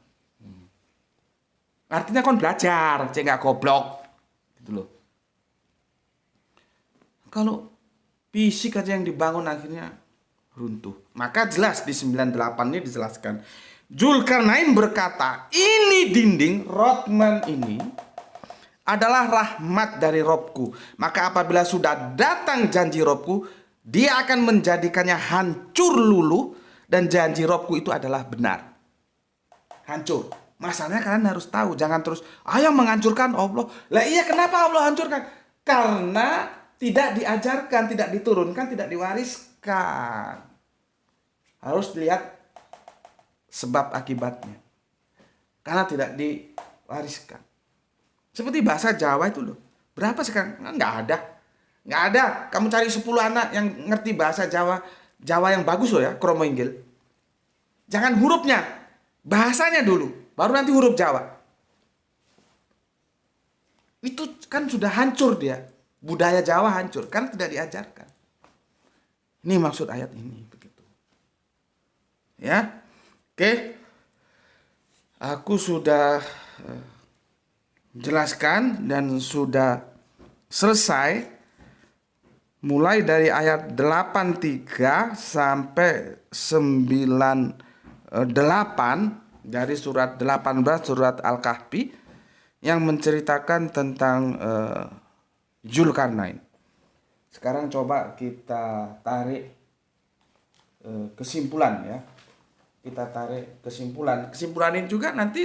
Artinya kon belajar, cek nggak goblok, gitu loh. Kalau fisik aja yang dibangun akhirnya runtuh. Maka jelas di 98 ini dijelaskan. Zulkarnain berkata, ini dinding Rothman ini adalah rahmat dari Robku. Maka apabila sudah datang janji Robku, dia akan menjadikannya hancur luluh, dan janji Robku itu adalah benar. Hancur. Masalahnya kalian harus tahu, jangan terus ayo menghancurkan Allah. Lah iya, kenapa Allah hancurkan? Karena tidak diajarkan, tidak diturunkan, tidak diwariskan. Harus lihat sebab akibatnya. Karena tidak diwariskan. Seperti bahasa Jawa itu loh. Berapa sekarang? Nggak ada. Nggak ada. Kamu cari 10 anak yang ngerti bahasa Jawa yang bagus loh ya, kromo inggil. Jangan hurufnya, bahasanya dulu. Baru nanti huruf Jawa. Itu kan sudah hancur dia. budaya Jawa hancur, kan tidak diajarkan. Ini maksud ayat ini begitu. Ya. Oke. Aku sudah jelaskan dan sudah selesai mulai dari ayat 83 sampai 98 dari surat 18 surat Al-Kahfi yang menceritakan tentang Zulkarnain. Sekarang coba kita tarik kesimpulan ya. Kita tarik kesimpulan. Kesimpulan ini juga nanti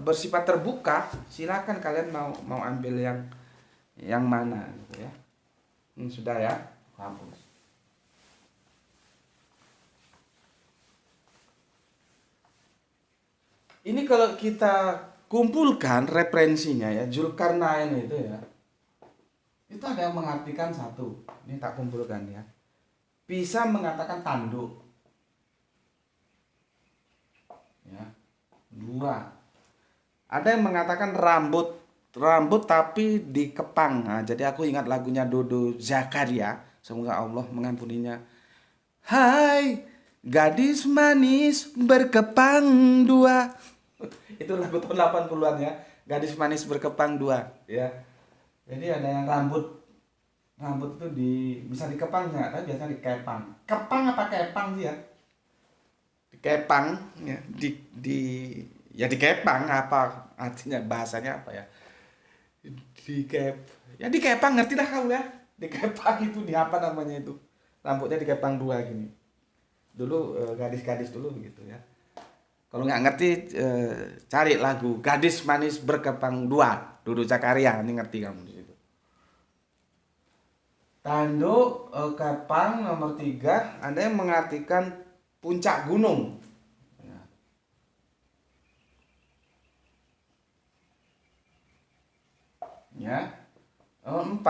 bersifat terbuka. Silakan kalian mau ambil yang mana gitu ya. Sudah ya. Hapus. Ini kalau kita kumpulkan referensinya ya, Zulkarnain itu ya. Itu ada yang mengartikan satu. Ini tak kumpulkan ya. Bisa mengatakan tanduk. Ya. Dua. Ada yang mengatakan rambut tapi dikepang. Nah, jadi aku ingat lagunya Dodo Zakaria. Semoga Allah mengampuninya. Hai, gadis manis berkepang dua. Itu lagu tahun 80-an ya. Gadis manis berkepang dua ya. Jadi ada yang rambut itu bisa dikepang nggak? Tapi biasanya dikepang. Kepang apa kepang sih ya? Dikepang ya, dikepang apa artinya, bahasanya apa ya? Dikepang, ngerti lah kau ya. Dikepang itu di apa namanya itu? Rambutnya dikepang dua gini. Dulu gadis-gadis dulu gitu ya. Kalau nggak ngerti cari lagu Gadis Manis Berkepang Dua, Dodo Zakaria, ini ngerti kamu di situ. Tanduk kepang nomor 3 ada yang mengartikan puncak gunung. Ya. 4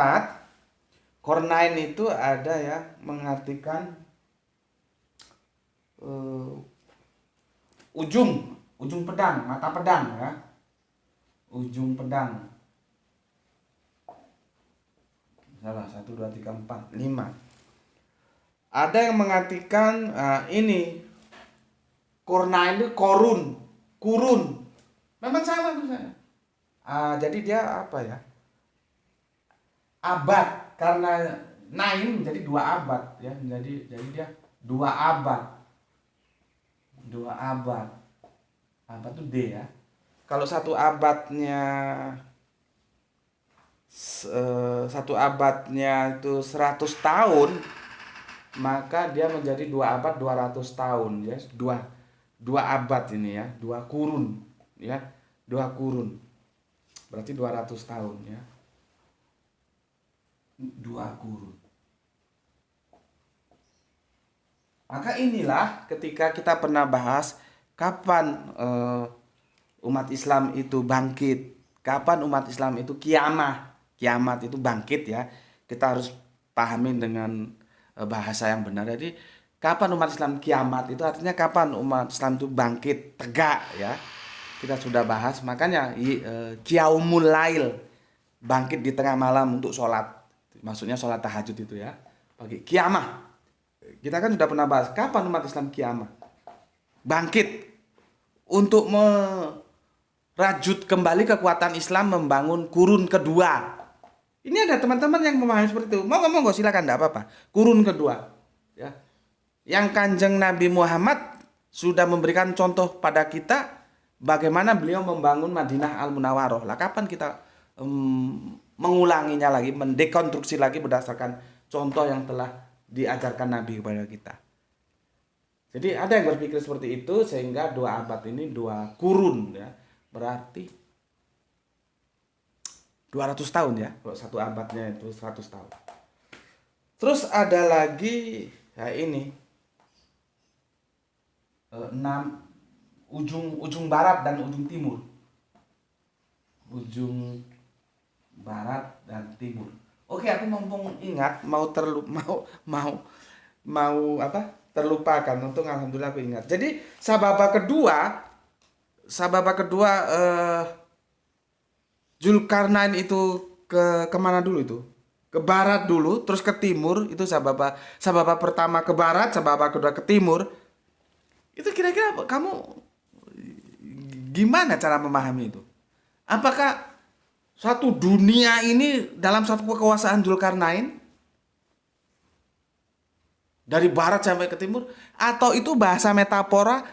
Kornain itu ada ya mengartikan ujung pedang, mata pedang ya. Ujung pedang. Salah 1 2 3 4 5. Ada yang mengartikan ini Kornain itu kurun. Memang sama tuh saya. Jadi dia apa ya? Abad, karena Nain menjadi 2 abad ya. Jadi dia 2 abad. 2 abad. Abad itu D ya. Kalau satu abadnya itu 100 tahun, maka dia menjadi 2 abad 200 tahun ya. 2 abad ini ya, 2 kurun ya. 2 kurun. Berarti 200 tahun ya. 2 kurun. Maka inilah ketika kita pernah bahas kapan umat Islam itu bangkit, kapan umat Islam itu kiamat itu bangkit ya. Kita harus pahami dengan bahasa yang benar. Jadi kapan umat Islam kiamat itu artinya kapan umat Islam itu bangkit tegak ya. Kita sudah bahas, makanya Qiyaumul Lail, bangkit di tengah malam untuk sholat. Maksudnya sholat tahajud itu ya. Pagi kiamah. Kita kan sudah pernah bahas kapan umat Islam kiamah. Bangkit untuk merajut kembali kekuatan Islam membangun kurun kedua. Ini ada teman-teman yang memahami seperti itu. Monggo silakan, enggak apa-apa. Kurun kedua ya. Yang Kanjeng Nabi Muhammad sudah memberikan contoh pada kita bagaimana beliau membangun Madinah Al-Munawwaroh. Lah kapan kita mengulanginya lagi, mendekonstruksi lagi berdasarkan contoh yang telah diajarkan Nabi kepada kita. Jadi ada yang berpikir seperti itu, sehingga 2 abad ini 2 kurun ya. Berarti 200 tahun ya. Kalau 1 abadnya itu 100 tahun. Terus ada lagi ya ini 6 ujung barat dan ujung timur. Ujung barat dan timur. Oke, aku mumpung ingat terlupakan, untung alhamdulillah aku ingat. Jadi sababa kedua Zulkarnain itu ke kemana dulu itu? Ke barat dulu, terus ke timur, itu sababa. Sababa pertama ke barat, sababa kedua ke timur. Itu kira-kira kamu gimana cara memahami itu? Apakah satu dunia ini dalam satu kekuasaan Zulkarnain dari barat sampai ke timur, atau itu bahasa metafora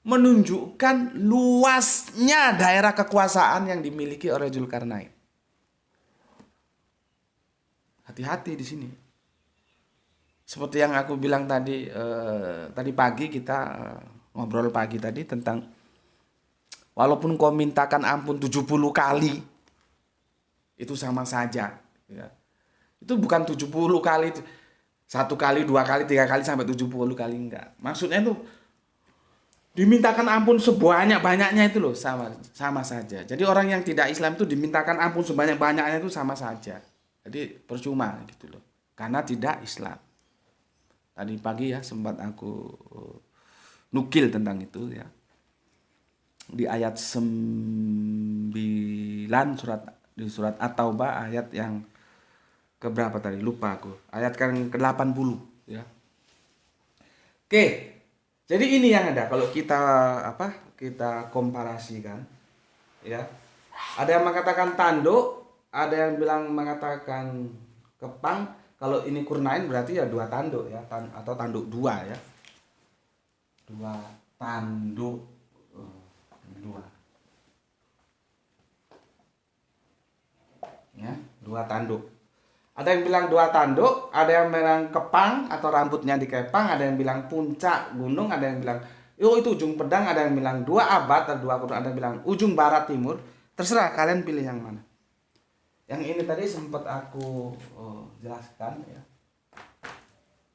menunjukkan luasnya daerah kekuasaan yang dimiliki oleh Zulkarnain? Hati-hati di sini. Seperti yang aku bilang tadi, tadi pagi kita ngobrol pagi tadi tentang walaupun kau mintakan ampun 70 kali, itu sama saja. Ya. Itu bukan 70 kali, satu kali, dua kali, tiga kali, sampai 70 kali, enggak. Maksudnya itu dimintakan ampun sebanyak-banyaknya itu loh, sama saja. Jadi orang yang tidak Islam itu dimintakan ampun sebanyak-banyaknya itu sama saja. Jadi percuma gitu loh. Karena tidak Islam. Tadi pagi ya sempat aku nukil tentang itu ya. Di ayat 9 di surat At-Taubah ayat yang keberapa tadi? Lupa aku. Ayat yang ke-80 ya. Oke. Jadi ini yang ada kalau kita komparasikan ya. Ada yang mengatakan tanduk, ada yang bilang mengatakan kepang. Kalau ini kurnain berarti ya dua tanduk ya, atau tanduk dua ya. Dua tanduk dua. Ya, dua tanduk. Ada yang bilang dua tanduk, ada yang bilang kepang atau rambutnya dikepang, ada yang bilang puncak gunung, ada yang bilang itu ujung pedang, ada yang bilang dua abad atau dua kurun, ada yang bilang ujung barat timur. Terserah kalian pilih yang mana. Yang ini tadi sempat aku jelaskan ya.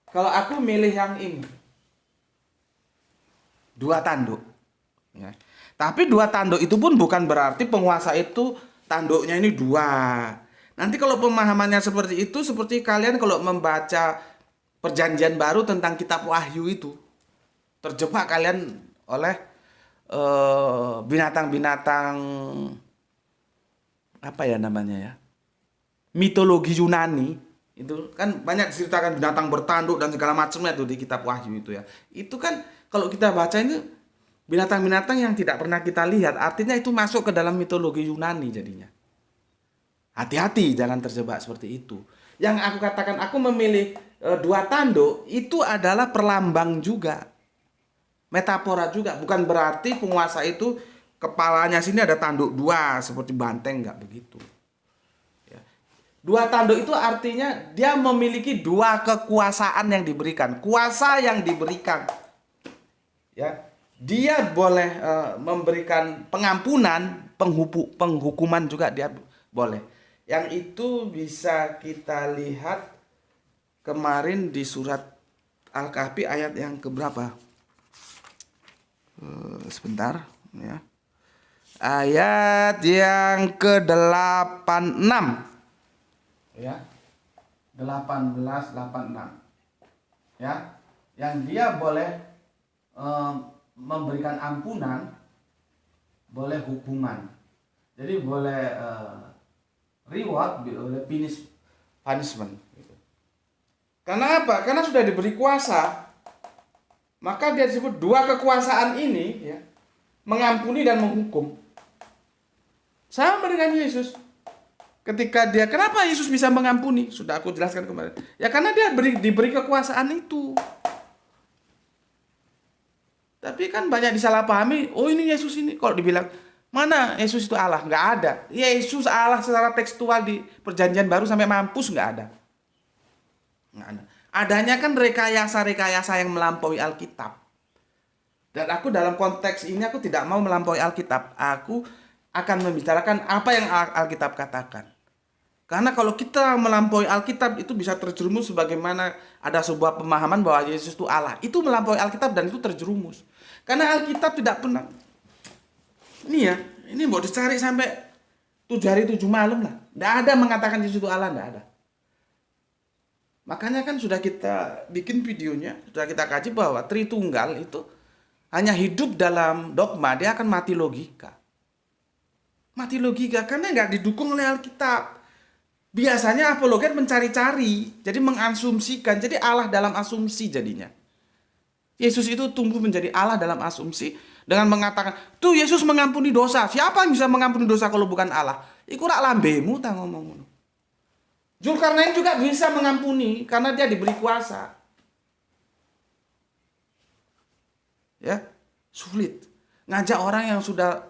Kalau aku milih yang ini, dua tanduk ya. Tapi dua tanduk itu pun bukan berarti penguasa itu tanduknya ini dua. Nanti kalau pemahamannya seperti itu, seperti kalian kalau membaca Perjanjian Baru tentang kitab Wahyu itu, terjebak kalian oleh binatang-binatang apa ya namanya ya, mitologi Yunani. Itu kan banyak diceritakan binatang bertanduk dan segala macamnya tuh di kitab Wahyu itu ya. Itu kan kalau kita baca ini binatang-binatang yang tidak pernah kita lihat, artinya itu masuk ke dalam mitologi Yunani jadinya. Hati-hati jangan terjebak seperti itu. Yang aku katakan aku memilih dua tanduk itu adalah perlambang juga. Metafora juga, bukan berarti penguasa itu kepalanya sini ada tanduk dua seperti banteng, enggak begitu. Ya. Dua tanduk itu artinya dia memiliki dua kekuasaan yang diberikan, kuasa yang diberikan. Ya. Dia boleh memberikan pengampunan, penghukuman juga dia boleh. Yang itu bisa kita lihat kemarin di surat Al-Kahfi ayat yang keberapa? Sebentar ya. Ayat yang ke-86. Ya. 1886. Ya. Yang dia boleh memberikan ampunan, boleh hukuman. Jadi boleh reward, boleh punishment. Karena apa? Karena sudah diberi kuasa, maka dia disebut dua kekuasaan ini ya, mengampuni dan menghukum. Sama dengan Yesus. Ketika dia, kenapa Yesus bisa mengampuni? Sudah aku jelaskan kemarin. Ya karena dia diberi kekuasaan itu. Tapi kan banyak disalahpahami, oh ini Yesus ini. Kalau dibilang, mana Yesus itu Allah? Nggak ada. Yesus Allah secara tekstual di Perjanjian Baru sampai mampus nggak ada. Nggak ada. Adanya kan rekayasa-rekayasa yang melampaui Alkitab. Dan aku dalam konteks ini aku tidak mau melampaui Alkitab. Aku akan membicarakan apa yang Alkitab katakan. Karena kalau kita melampaui Alkitab itu bisa terjerumus sebagaimana ada sebuah pemahaman bahwa Yesus itu Allah. Itu melampaui Alkitab dan itu terjerumus. Karena Alkitab tidak pernah. Ini ya, ini mau dicari sampai 7 hari 7 malam lah. Tidak ada mengatakan Yesus itu Allah, tidak ada. Makanya kan sudah kita bikin videonya, sudah kita kaji bahwa Tritunggal itu hanya hidup dalam dogma, dia akan mati logika. Mati logika karena nggak didukung oleh Alkitab. Biasanya apologet mencari-cari, jadi mengasumsikan, jadi Allah dalam asumsi jadinya. Yesus itu tumbuh menjadi Allah dalam asumsi dengan mengatakan, tuh Yesus mengampuni dosa. Siapa yang bisa mengampuni dosa kalau bukan Allah? Iku rak lambemu ta ngomong ngono. Zulkarnain juga bisa mengampuni karena dia diberi kuasa. Ya, sulit. Ngajak orang yang sudah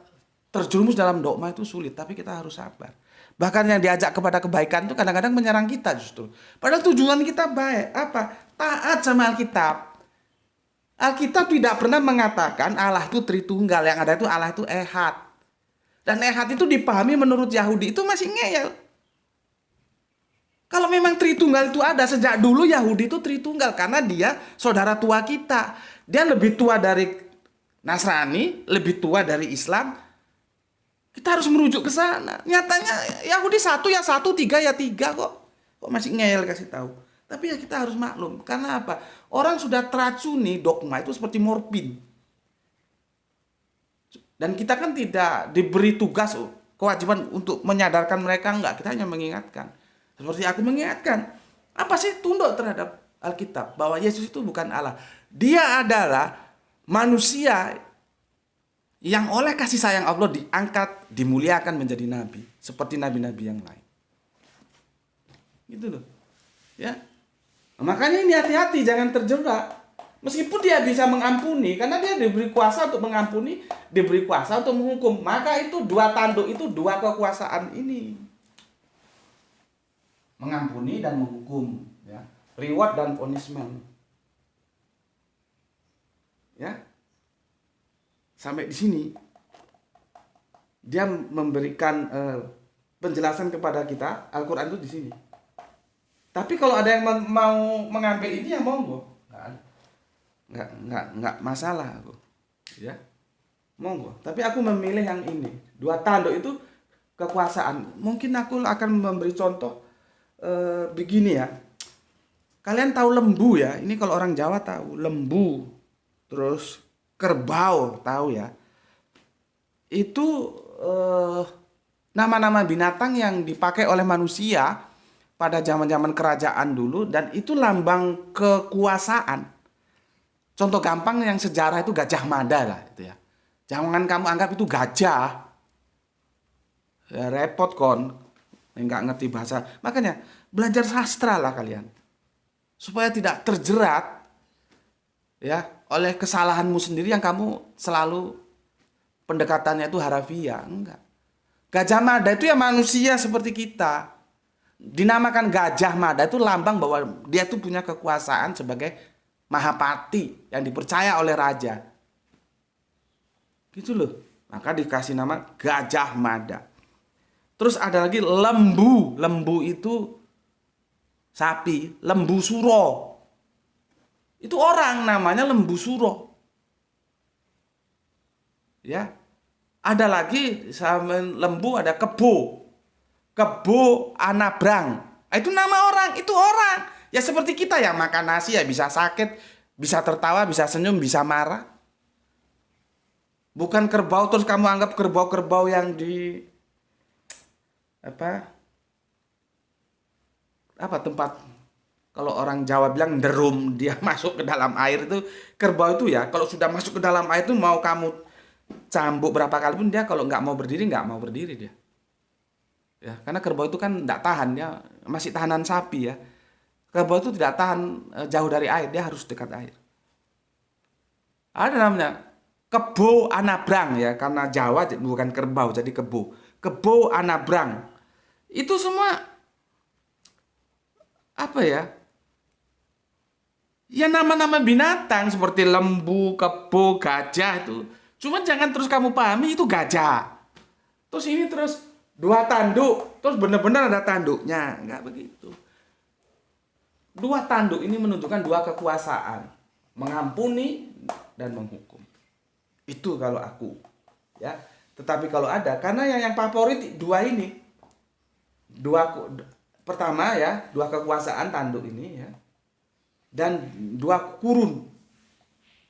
terjerumus dalam dogma itu sulit, tapi kita harus sabar. Bahkan yang diajak kepada kebaikan itu kadang-kadang menyerang kita justru. Padahal tujuan kita baik. Apa? Taat sama Alkitab. Alkitab tidak pernah mengatakan Allah itu Tritunggal, yang ada itu Allah itu Ehad. Dan Ehad itu dipahami menurut Yahudi itu masih ngeyel. Kalau memang Tritunggal itu ada, sejak dulu Yahudi itu Tritunggal karena dia saudara tua kita. Dia lebih tua dari Nasrani, lebih tua dari Islam. Kita harus merujuk ke sana. Nyatanya Yahudi satu ya satu, tiga ya tiga kok. Kok masih ngeyel kasih tahu. Tapi ya kita harus maklum. Karena apa? Orang sudah teracuni dogma itu seperti morfin. Dan kita kan tidak diberi tugas, kewajiban untuk menyadarkan mereka. Enggak, kita hanya mengingatkan. Seperti aku mengingatkan. Apa sih tunduk terhadap Alkitab? Bahwa Yesus itu bukan Allah. Dia adalah manusia yang oleh kasih sayang Allah diangkat, dimuliakan menjadi nabi. Seperti nabi-nabi yang lain. Gitu loh. Ya. Makanya ini hati-hati, jangan terjebak. Meskipun dia bisa mengampuni, karena dia diberi kuasa untuk mengampuni, diberi kuasa untuk menghukum. Maka itu dua tanduk, itu dua kekuasaan ini. Mengampuni dan menghukum. Ya. Reward dan punishment. Ya. Sampai di sini. Dia memberikan penjelasan kepada kita, Al-Quran itu di sini. Tapi kalau ada yang mau mengambil ini ya monggo, nggak masalah aku, ya monggo. Tapi aku memilih yang ini. Dua tanduk itu kekuasaan. Mungkin aku akan memberi contoh begini ya. Kalian tahu lembu ya? Ini kalau orang Jawa tahu lembu, terus kerbau tahu ya. Itu nama-nama binatang yang dipakai oleh manusia pada zaman-zaman kerajaan dulu, dan itu lambang kekuasaan. Contoh gampang yang sejarah itu Gajah Mada lah itu ya. Jangan kamu anggap itu gajah. Ya, repot kon, nggak ngerti bahasa. Makanya belajar sastra lah kalian. Supaya tidak terjerat ya oleh kesalahanmu sendiri yang kamu selalu pendekatannya itu harafiah. Enggak. Gajah Mada itu ya manusia seperti kita. Dinamakan Gajah Mada itu lambang bahwa dia tuh punya kekuasaan sebagai Mahapati yang dipercaya oleh raja. Gitu loh. Maka dikasih nama Gajah Mada. Terus ada lagi lembu. Lembu itu sapi. Lembu Suro. Itu orang namanya Lembu Suro. Ya. Ada lagi sama lembu ada kebo. Kebo Anabrang. Itu nama orang, itu orang. Ya seperti kita ya makan nasi ya bisa sakit, bisa tertawa, bisa senyum, bisa marah. Bukan kerbau terus kamu anggap kerbau-kerbau yang di apa tempat kalau orang Jawa bilang derum, dia masuk ke dalam air itu kerbau itu ya. Kalau sudah masuk ke dalam air itu mau kamu cambuk berapa kali pun dia kalau nggak mau berdiri dia. Ya, karena kerbau itu kan tidak tahan, dia masih tahanan sapi ya. Kerbau itu tidak tahan jauh dari air, dia harus dekat air. Ada namanya kebo anabrang ya, karena Jawa bukan kerbau jadi kebo. Kebo anabrang. Itu semua apa ya? Ya nama-nama binatang seperti lembu, kebo, gajah itu. Cuma jangan terus kamu pahami itu gajah. Terus ini terus dua tanduk, terus benar-benar ada tanduknya. Enggak begitu. Dua tanduk ini menunjukkan dua kekuasaan. Mengampuni dan menghukum. Itu kalau aku. Ya. Tetapi kalau ada, karena yang favorit dua ini. Pertama ya, dua kekuasaan tanduk ini ya. Dan dua kurun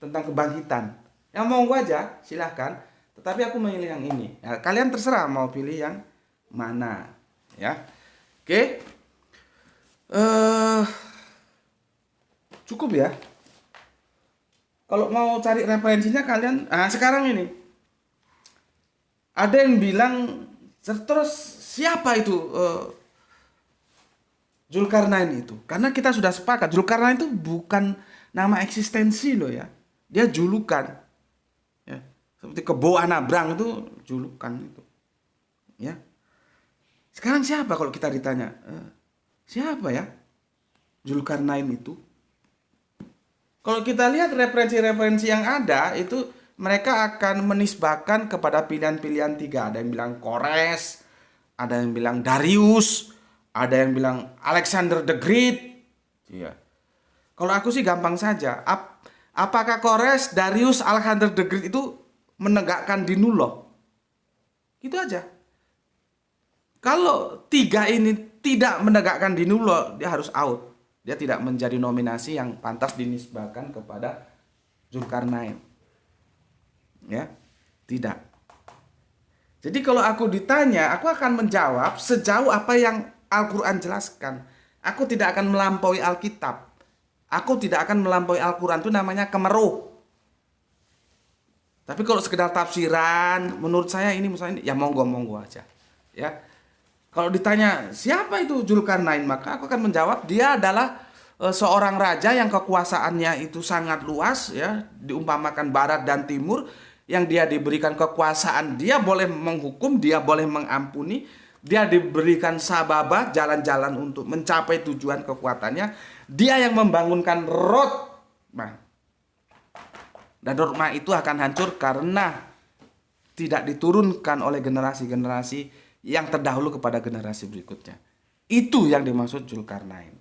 tentang kebangkitan. Yang mau aja, silahkan. Tetapi aku memilih yang ini. Ya, kalian terserah mau pilih yang mana, ya. Oke. Eh Cukup ya. Kalau mau cari referensinya kalian, sekarang ini ada yang bilang terus siapa itu Zulkarnain itu? Karena kita sudah sepakat Zulkarnain itu bukan nama eksistensi loh ya. Dia julukan. Ya. Seperti Kebo Anabrang itu julukan itu. Ya. Sekarang siapa kalau kita ditanya? Siapa ya Zulkarnain itu? Kalau kita lihat referensi-referensi yang ada itu mereka akan menisbahkan kepada pilihan-pilihan tiga. Ada yang bilang Kores, ada yang bilang Darius, ada yang bilang Alexander the Great. Iya. Kalau aku sih gampang saja. Apakah Kores, Darius, Alexander the Great itu menegakkan dinullah? Gitu aja. Kalau tiga ini tidak menegakkan dinullah, dia harus out. Dia tidak menjadi nominasi yang pantas dinisbahkan kepada Zulkarnain. Ya, tidak. Jadi kalau aku ditanya, aku akan menjawab sejauh apa yang Al-Quran jelaskan. Aku tidak akan melampaui Alkitab. Aku tidak akan melampaui Al-Quran, itu namanya kemeruh. Tapi kalau sekedar tafsiran, menurut saya ini misalnya, ya monggo-monggo aja. Ya. Kalau ditanya siapa itu Zulkarnain, maka aku akan menjawab dia adalah seorang raja yang kekuasaannya itu sangat luas ya, diumpamakan barat dan timur, yang dia diberikan kekuasaan, dia boleh menghukum, dia boleh mengampuni, dia diberikan sababah jalan-jalan untuk mencapai tujuan kekuatannya, dia yang membangunkan Rotmah. Dan Rotmah itu akan hancur karena tidak diturunkan oleh generasi-generasi yang terdahulu kepada generasi berikutnya. Itu yang dimaksud Zulkarnain.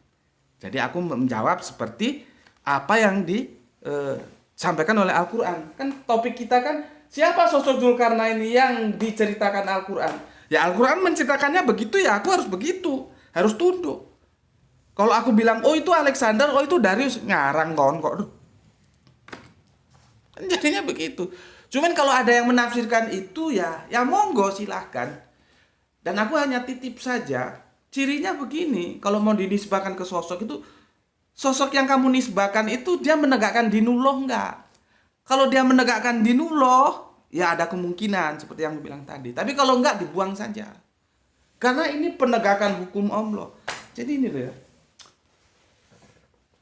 Jadi aku menjawab seperti apa yang disampaikan oleh Al-Quran. Kan topik kita kan siapa sosok Zulkarnain yang diceritakan Al-Quran. Ya Al-Quran menceritakannya begitu, ya aku harus begitu. Harus tunduk. Kalau aku bilang oh itu Alexander, oh itu Darius, ngarang kon kok. Jadinya begitu. Cuman kalau ada yang menafsirkan itu ya monggo silahkan. Dan aku hanya titip saja, cirinya begini, kalau mau dinisbahkan ke sosok itu, sosok yang kamu nisbahkan itu dia menegakkan dinullah enggak? Kalau dia menegakkan dinullah, ya ada kemungkinan seperti yang aku bilang tadi. Tapi kalau enggak, dibuang saja. Karena ini penegakan hukum Allah. Jadi ini loh ya.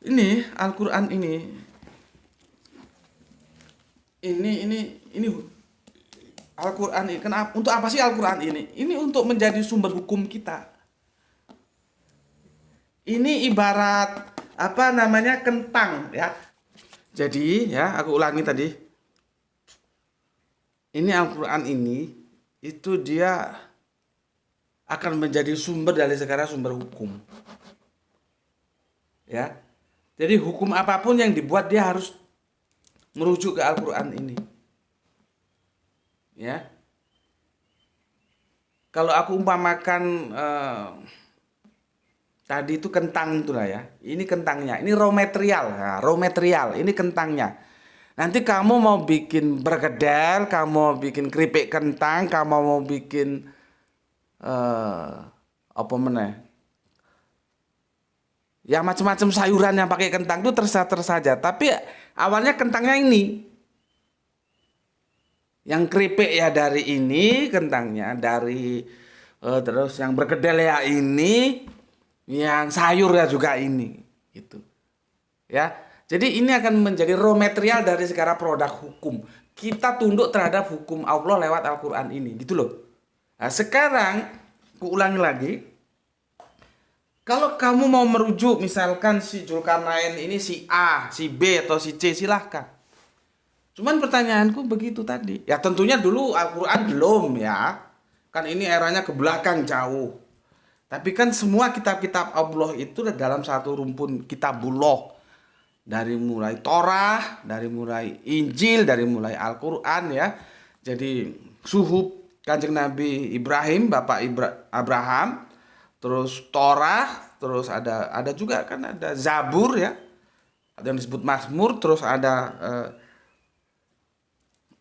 Ini Al-Quran ini. Ini Al-Quran ini, kenapa? Untuk apa sih Al-Quran ini? Ini untuk menjadi sumber hukum kita. Ini ibarat apa namanya kentang ya. Jadi ya aku ulangi tadi. Ini Al-Quran ini itu dia akan menjadi sumber dari segala sumber hukum. Ya. Jadi hukum apapun yang dibuat dia harus merujuk ke Al-Quran ini. Ya, kalau aku umpamakan tadi itu kentang itulah ya, ini kentangnya, ini raw material, ya, raw material, ini kentangnya. Nanti kamu mau bikin bergedel, kamu mau bikin keripik kentang, kamu mau bikin apa meneh? Ya macam-macam sayuran yang pakai kentang itu terserah saja. Tapi awalnya kentangnya ini. Yang keripik ya dari ini kentangnya, dari terus yang berkedel ya ini, yang sayur ya juga ini, gitu. Ya, jadi ini akan menjadi raw material dari segala produk hukum. Kita tunduk terhadap hukum Allah lewat Al-Quran ini, gitu loh. Nah, sekarang, aku ulangi lagi. Kalau kamu mau merujuk misalkan si Zulkarnain ini si A, si B, atau si C, silahkan. Cuman pertanyaanku begitu tadi. Ya tentunya dulu Al-Quran belum ya. Kan ini eranya ke belakang jauh. Tapi kan semua kitab-kitab Allah itu dalam satu rumpun kitabullah. Dari mulai Torah, dari mulai Injil, dari mulai Al-Quran ya. Jadi suhuf Kanjeng Nabi Ibrahim, Bapak Abraham. Terus Torah, terus ada juga kan ada Zabur ya. Ada yang disebut Mazmur, terus ada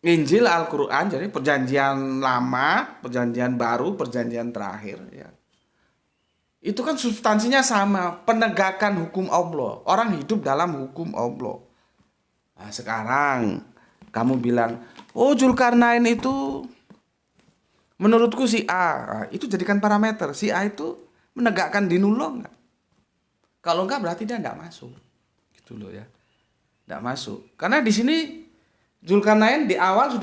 Injil, Al-Quran, jadi perjanjian lama, perjanjian baru, perjanjian terakhir ya. Itu kan substansinya sama, penegakan hukum Allah. Orang hidup dalam hukum Allah. Nah, sekarang kamu bilang, oh Zulkarnain itu menurutku si A. Nah, itu jadikan parameter. Si A itu menegakkan dinullah enggak? Kalau enggak berarti dia enggak masuk. Gitu loh ya. Enggak masuk. Karena di sini Zulkarnain di awal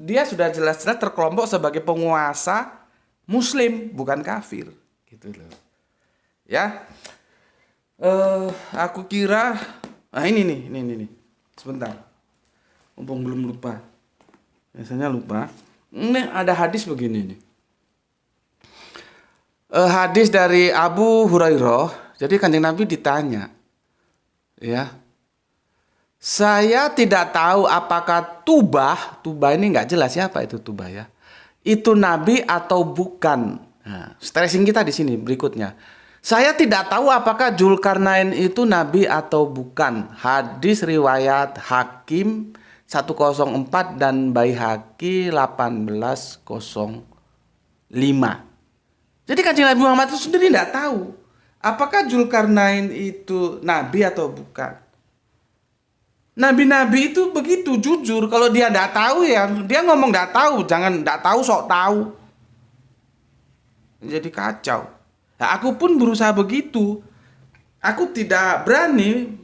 dia sudah jelas-jelas terkelompok sebagai penguasa Muslim, bukan kafir. Gitu loh. Ya. Aku kira ini nih. Sebentar. Mumpung belum lupa. Biasanya lupa. Ini ada hadis begini nih. Hadis dari Abu Hurairah. Jadi Kanjeng Nabi ditanya. Ya. Saya tidak tahu apakah Tubah ini nggak jelas siapa itu Tubah ya. Itu nabi atau bukan. Nah, stressing kita di sini berikutnya. Saya tidak tahu apakah Zulkarnain itu nabi atau bukan. Hadis riwayat Hakim 104 dan Baihaqi 1805. Jadi Kanjeng Nabi Muhammad itu sendiri tidak tahu apakah Zulkarnain itu nabi atau bukan. Nabi-nabi itu begitu jujur. Kalau dia tidak tahu ya dia ngomong tidak tahu, jangan tidak tahu sok tahu. Jadi kacau. Nah, aku pun berusaha begitu. Aku tidak berani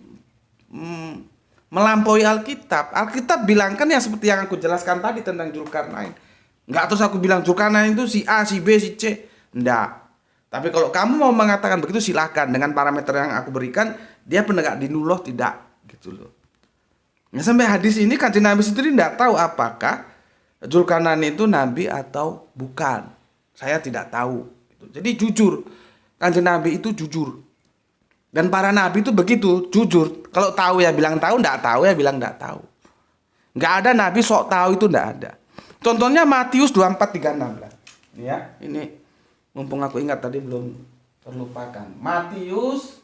melampaui Alkitab. Alkitab bilangkan ya seperti yang aku jelaskan tadi tentang Zulkarnain. Enggak terus aku bilang Zulkarnain itu si A, si B, si C. Enggak. Tapi kalau kamu mau mengatakan begitu silakan dengan parameter yang aku berikan, dia penegak dinullah tidak gitu loh. Nah, sampai hadis ini Kanjeng Nabi sendiri tidak tahu apakah Zulkarnain itu nabi atau bukan. Saya tidak tahu. Jadi jujur, Kanjeng Nabi itu jujur. Dan para nabi itu begitu, jujur. Kalau tahu ya bilang tahu, tidak tahu ya bilang tidak tahu. Nggak ada nabi sok tahu, itu tidak ada. Contohnya Matius 24:36. Ya, ini mumpung aku ingat tadi belum terlupakan. Matius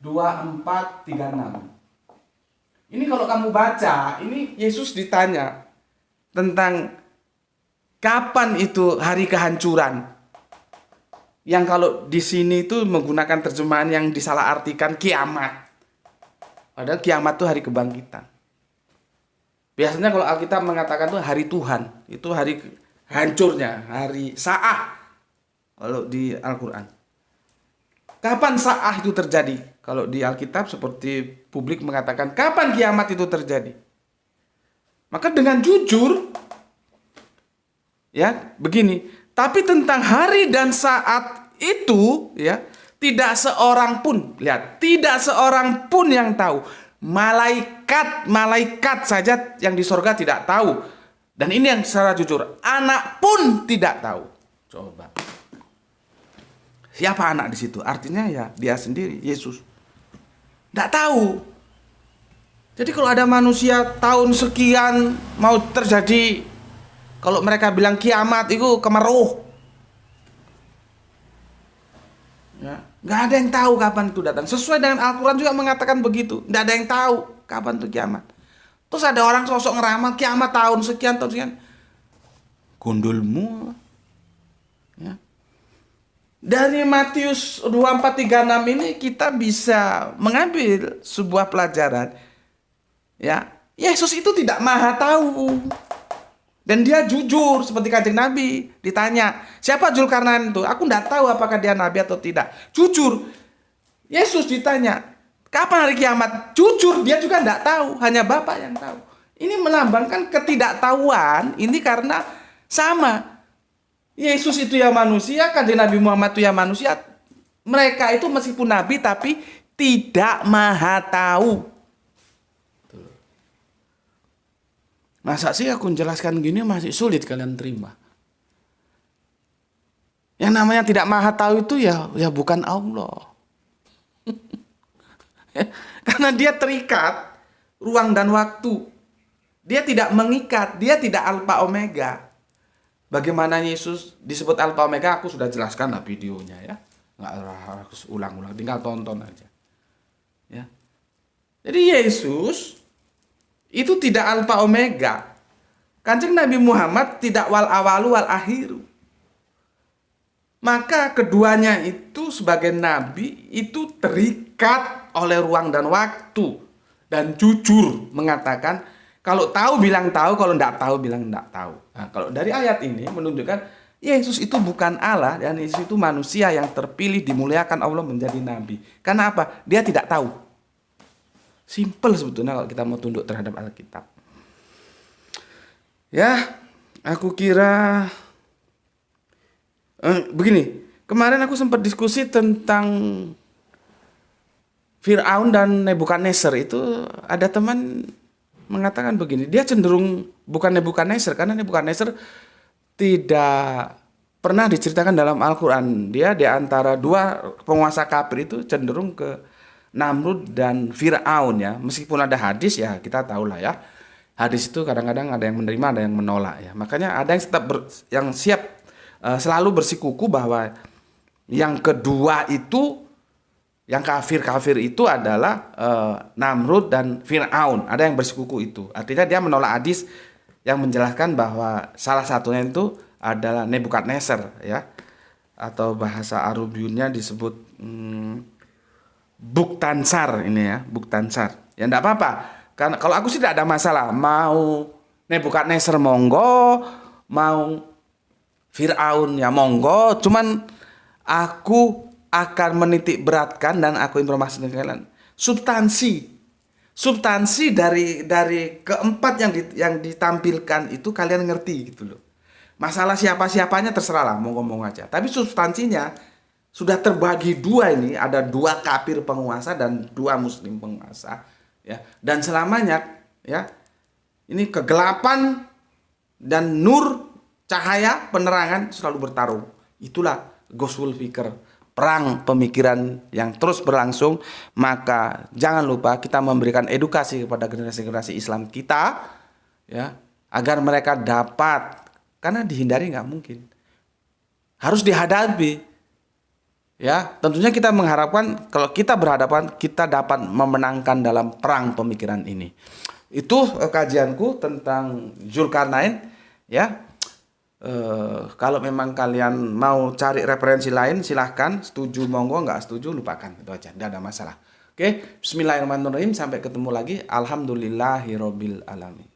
24:36. Ini kalau kamu baca, ini Yesus ditanya tentang kapan itu hari kehancuran. Yang kalau di sini itu menggunakan terjemahan yang disalahartikan kiamat. Padahal kiamat itu hari kebangkitan. Biasanya kalau Alkitab mengatakan itu hari Tuhan, itu hari hancurnya, hari Sa'ah. Kalau di Al-Quran. Kapan Sa'ah itu terjadi? Kalau di Alkitab seperti publik mengatakan kapan kiamat itu terjadi? Maka dengan jujur ya begini, tapi tentang hari dan saat itu ya tidak seorang pun, lihat, tidak seorang pun yang tahu. Malaikat saja yang di sorga tidak tahu. Dan ini yang secara jujur, anak pun tidak tahu. Coba. Siapa anak di situ? Artinya ya dia sendiri, Yesus. Tidak tahu. Jadi kalau ada manusia tahun sekian mau terjadi, kalau mereka bilang kiamat itu kemeruh. Ya, nggak ada yang tahu kapan itu datang. Sesuai dengan Al-Quran juga mengatakan begitu. Nggak ada yang tahu kapan itu kiamat. Terus ada orang sosok ngeramal kiamat tahun sekian. Gondolmu. Ya. Dari Matius 24:36 ini kita bisa mengambil sebuah pelajaran. Ya, Yesus itu tidak maha tahu. Dan dia jujur seperti Kanjeng Nabi. Ditanya, siapa Zulkarnain itu? Aku tidak tahu apakah dia nabi atau tidak. Jujur. Yesus ditanya, kapan hari kiamat? Jujur, dia juga tidak tahu. Hanya Bapa yang tahu. Ini melambangkan ketidaktahuan. Ini karena sama. Yesus itu ya manusia, Kanjeng Nabi Muhammad itu ya manusia. Mereka itu meskipun nabi tapi tidak maha tahu. Masa sih aku menjelaskan gini masih sulit kalian terima? Yang namanya tidak maha tahu itu ya bukan Allah. Karena dia terikat ruang dan waktu. Dia tidak mengikat, dia tidak alfa omega. Bagaimana Yesus disebut alfa omega aku sudah jelaskan lah videonya ya. Nggak harus ulang-ulang, tinggal tonton aja. Ya. Jadi Yesus itu tidak alfa omega. Kanjeng Nabi Muhammad tidak wal awalu wal akhiru. maka keduanya itu sebagai nabi itu terikat oleh ruang dan waktu, dan jujur mengatakan kalau tahu bilang tahu, kalau tidak tahu bilang tidak tahu. Nah, kalau dari ayat ini menunjukkan Yesus itu bukan Allah, dan Yesus itu manusia yang terpilih dimuliakan Allah menjadi nabi. Karena apa? Dia tidak tahu. Simple sebetulnya kalau kita mau tunduk terhadap Alkitab. Ya, aku kira begini. Kemarin aku sempat diskusi tentang Firaun dan Nebukadnezar. Itu ada teman mengatakan begini, dia cenderung bukan Nebukadnezar, karena Nebukadnezar tidak pernah diceritakan dalam Al-Quran. Dia di antara dua penguasa kafir itu cenderung ke Namrud dan Firaun ya. Meskipun ada hadis ya, kita tahu lah ya. Hadis itu kadang-kadang ada yang menerima, ada yang menolak ya. Makanya ada yang tetap yang siap selalu bersikuku bahwa yang kedua itu, yang kafir-kafir itu adalah Namrud dan Firaun. Ada yang bersikuku itu. Artinya dia menolak hadis yang menjelaskan bahwa salah satunya itu adalah Nebukadnezar ya. Atau bahasa Arabianya disebut Buktansar ini ya, Buktansar. Ya enggak apa-apa. Karena kalau aku sih tidak ada masalah. Mau Nebukadnezar monggo, mau Firaun ya monggo, cuman aku akan menitik beratkan dan aku informasikan kalian substansi dari keempat yang ditampilkan itu kalian ngerti gitu loh. Masalah siapa-siapanya terserah lah, mau ngomong aja. Tapi substansinya sudah terbagi dua ini, ada dua kafir penguasa dan dua muslim penguasa ya. Dan selamanya ya, ini kegelapan dan nur, cahaya, penerangan selalu bertarung. Itulah Gospel Fikir, perang pemikiran yang terus berlangsung. Maka jangan lupa kita memberikan edukasi kepada generasi-generasi Islam kita ya, agar mereka dapat, karena dihindari nggak mungkin, harus dihadapi ya. Tentunya kita mengharapkan kalau kita berhadapan, kita dapat memenangkan dalam perang pemikiran ini. Itu kajianku tentang Zulkarnain ya. Kalau memang kalian mau cari referensi lain silahkan, setuju monggo, nggak setuju lupakan, itu aja, tidak ada masalah. Oke, bismillahirrahmanirrahim, sampai ketemu lagi. Alhamdulillahirobbil alamin.